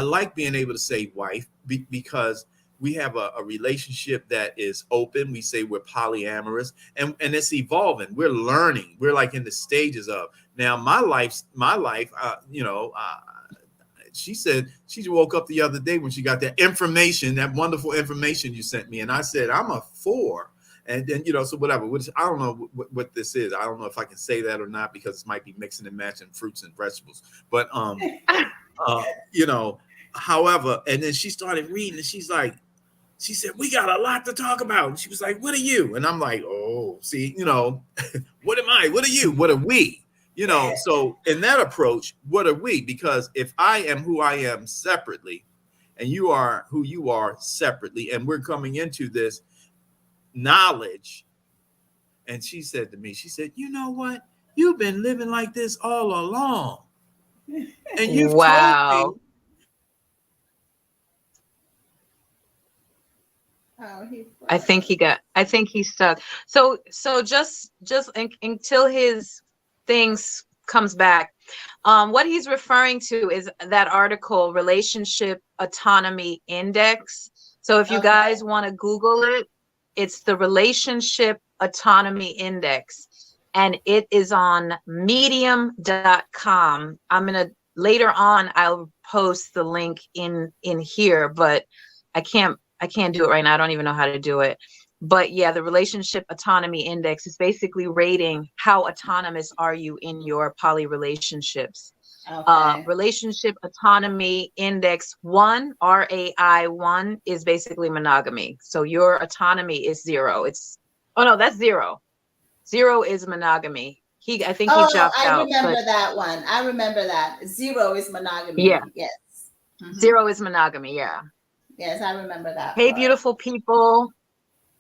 like being able to say wife because we have a relationship that is open. We say we're polyamorous, and it's evolving. We're learning. We're like in the stages of now. My life. You know. She said she woke up the other day when she got that information, that wonderful information you sent me. And I said, I'm a 4. And then, you know, so whatever, which I don't know what this is. I don't know if I can say that or not because it might be mixing and matching fruits and vegetables. But, you know, however, and then she started reading and she's like, she said, we got a lot to talk about. And she was like, what are you? And I'm like, oh, see, what am I? What are you? What are we? So in that approach, what are we? Because if I am who I am separately, and you are who you are separately, and we're coming into this knowledge. And she said to me, she said, you know what? You've been living like this all along. And you've told me. Oh, I think he's stuck. So just until his things comes back. What he's referring to is that article, Relationship Autonomy Index. So if you guys want to Google it, it's the Relationship Autonomy Index, and it is on medium.com. Later on, I'll post the link in here, but I can't do it right now. I don't even know how to do it. But yeah, the Relationship Autonomy Index is basically rating how autonomous are you in your poly relationships. Okay. Relationship Autonomy Index 1, RAI 1, is basically monogamy. So your autonomy is 0. That's 0. 0 is monogamy. I think he dropped out. I remember that one. I remember that. 0 is monogamy. Yeah. Yes. Mm-hmm. 0 is monogamy. Yeah. Yes, I remember that. Hey, beautiful people.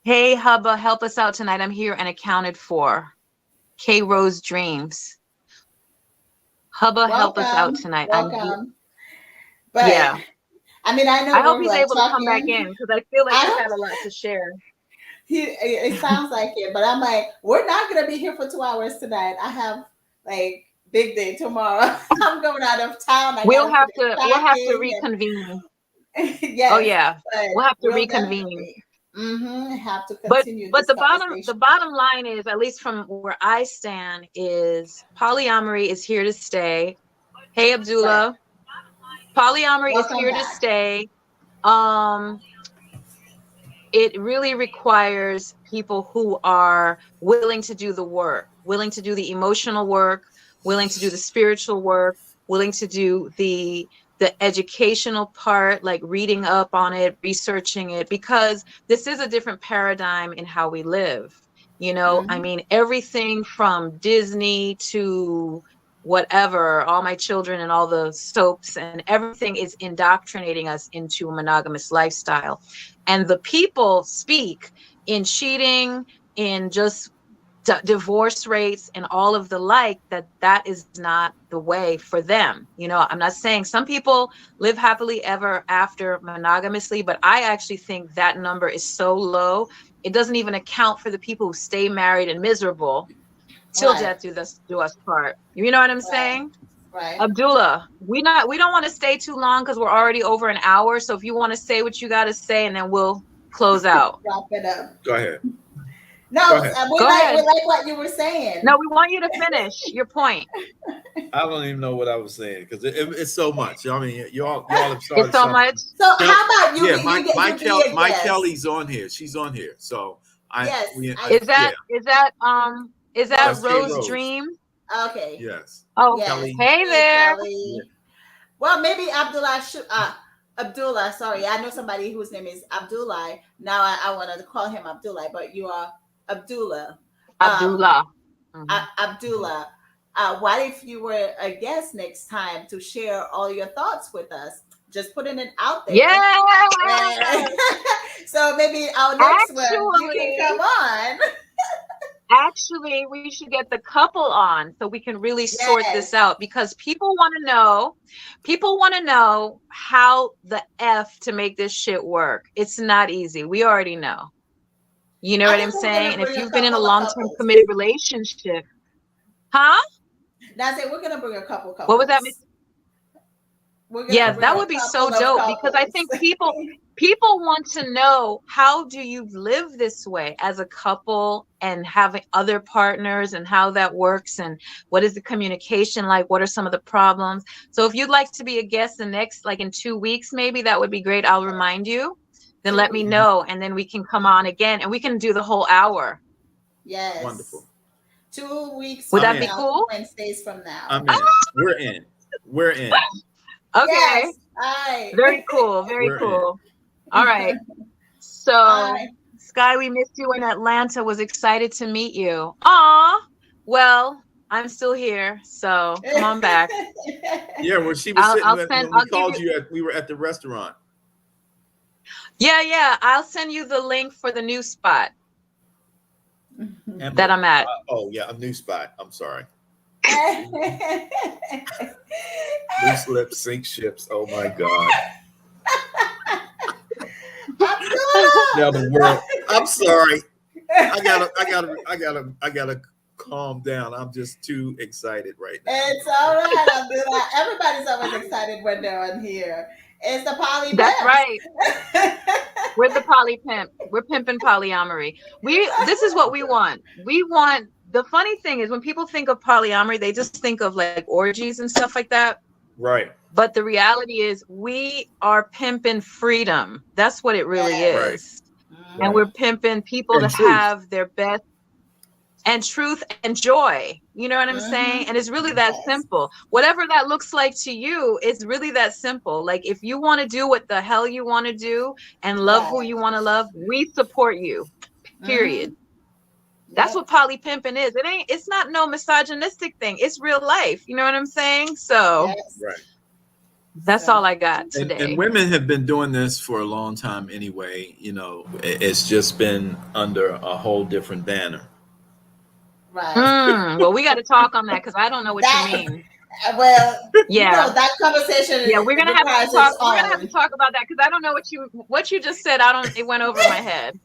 Hey, Hubba, help us out tonight. I'm here and accounted for. K Rose Dreams. Hubba, help us out tonight. Welcome. But yeah, I mean, I know. I hope he's able to come back in because I feel like he had a lot to share. It sounds like it, but I'm like, we're not gonna be here for 2 hours tonight. I have like big day tomorrow. I'm going out of town. We'll have to reconvene. Yes. Oh yeah, we'll have to reconvene. Have to continue. But the bottom line is, at least from where I stand, is polyamory is here to stay. Hey, Abdullah, polyamory is here to stay. It really requires people who are willing to do the work, willing to do the emotional work, willing to do the spiritual work, willing to do the educational part, like reading up on it, researching it, because this is a different paradigm in how we live. I mean, everything from Disney to whatever, All My Children and all the soaps and everything is indoctrinating us into a monogamous lifestyle. And the people speak in cheating, in just divorce rates and all of the like, that is not the way for them. I'm not saying some people live happily ever after monogamously, but I actually think that number is so low. It doesn't even account for the people who stay married and miserable till death do us part. You know what I'm saying? Right. Abdullah, we don't want to stay too long because we're already over an hour. So if you want to say what you got to say, and then we'll close out. Wrap it up. Go ahead. No, we like what you were saying. No, we want you to finish your point. I don't even know what I was saying because it's so much. I mean, y'all have started. It's so much. So how about you? Yeah, Mike Kelly's on here. She's on here. So is that Rose Dream? Okay. Yes. Oh, yes. Kelly. Hey there. Kelly. Well, maybe Abdullah. Sorry, I know somebody whose name is Abdullah. Now I wanted to call him Abdullah, but you are Abdullah. Abdullah. Abdullah. What if you were a guest next time to share all your thoughts with us? Just putting it out there. Yeah. So maybe our next one you can come on. Actually, we should get the couple on so we can really sort this out, because people want to know how the F to make this shit work. It's not easy. We already know. You know what I'm saying? And if you've been in a long-term committed relationship, That's it. We're gonna bring a couple. What was that? Yeah, that would be so dope, because I think people want to know, how do you live this way as a couple and having other partners, and how that works, and what is the communication like? What are some of the problems? So if you'd like to be a guest in 2 weeks, maybe, that would be great. I'll remind you. Then let me know, and then we can come on again and we can do the whole hour. Yes. Wonderful. 2 weeks. Would that be cool? Wednesdays from now. I'm in. We're in. Okay. Yes. All right. Very cool. Very cool. All right. So, Bye. Sky, we missed you in Atlanta. Was excited to meet you. Aw. Well, I'm still here, so come on back. Yeah, when she was sitting I'll when send. we I'll give called you. you, we were at the restaurant. Yeah. I'll send you the link for the new spot And that I'm at. oh yeah, a new spot. I'm sorry. Loose lips sink ships. Oh my God. Now the world. I'm sorry. I gotta calm down. I'm just too excited right now. It's all right, Abdullah. Everybody's always excited when they're on here. It's the poly. That's Pimps. right. We're the poly pimp. We're pimping polyamory. This is what we want. We want. The funny thing is when people think of polyamory, they just think of like orgies and stuff like that. Right. But the reality is we are pimping freedom. That's what it really Yes. is. And we're pimping people And to truth. have their best and truth and joy. You know what I'm saying? And it's really that Yes. simple. Whatever that looks like to you, it's really that simple. Like if you want to do what the hell you want to do and love who Right. you want to love, we support you. Period. That's what poly pimping is. It's not no misogynistic thing. It's real life. You know what I'm saying? So Yes. Right. that's all I got And, today. and women have been doing this for a long time anyway. You know, it's just been under a whole different banner. Right. Well, we got to talk on that because I don't know what That- you mean. Well, Yeah. that conversation. Yeah, we're gonna have to requires talk. its We're gonna have own. to talk about that because I don't know what you just said. It went over my head.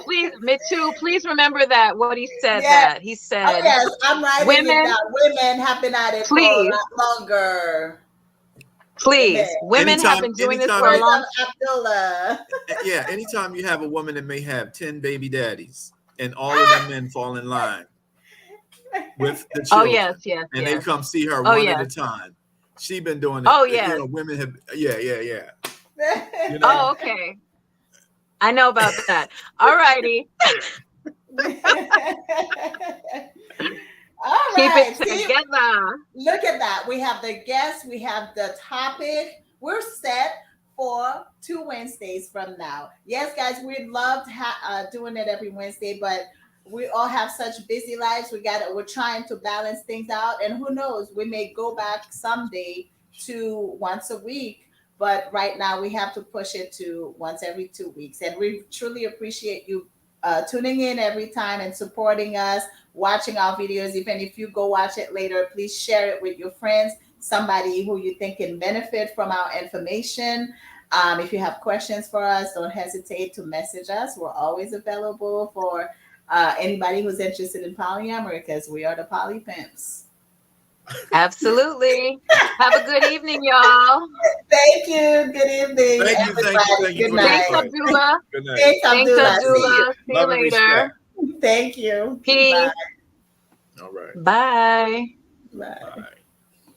Please, Mitu, please remember that what he said. Yeah. That he Oh, said. yes, I'm writing Women- it down. Women have been at it for a Please. lot longer. Please, women have Anytime- been doing this anytime- for a Words long. of Abdullah. Yeah, anytime you have a woman that may have 10 baby daddies and all of them men fall in line with the Oh children, yes. and they come see her Oh, one yeah. at a time. She been doing it. Oh, You yes. know, women have, yeah. You know, Oh, okay. I know about that. All righty. All Keep right. it See, together. look at that. We have the guests, we have the topic. We're set for 2 Wednesdays from now. Yes, guys, we'd love to doing it every Wednesday, but we all have such busy lives. We're trying to balance things out, and who knows, we may go back someday to once a week. But right now, we have to push it to once every 2 weeks, and we truly appreciate you tuning in every time and supporting us, watching our videos. Even if you go watch it later, please share it with your friends, somebody who you think can benefit from our information. If you have questions for us, don't hesitate to message us. We're always available for anybody who's interested in polyamory because we are the poly pimps. Absolutely. Have a good evening, y'all. Thank you. Good evening, Thank you, everybody. thank you Good for the night. Thanks, invite. Abdullah. Good night. Thanks, Thanks, Abdullah. See you. Abdullah. See you Love and later. respect. Thank you. Peace. Bye. All right. Bye. Bye. Bye.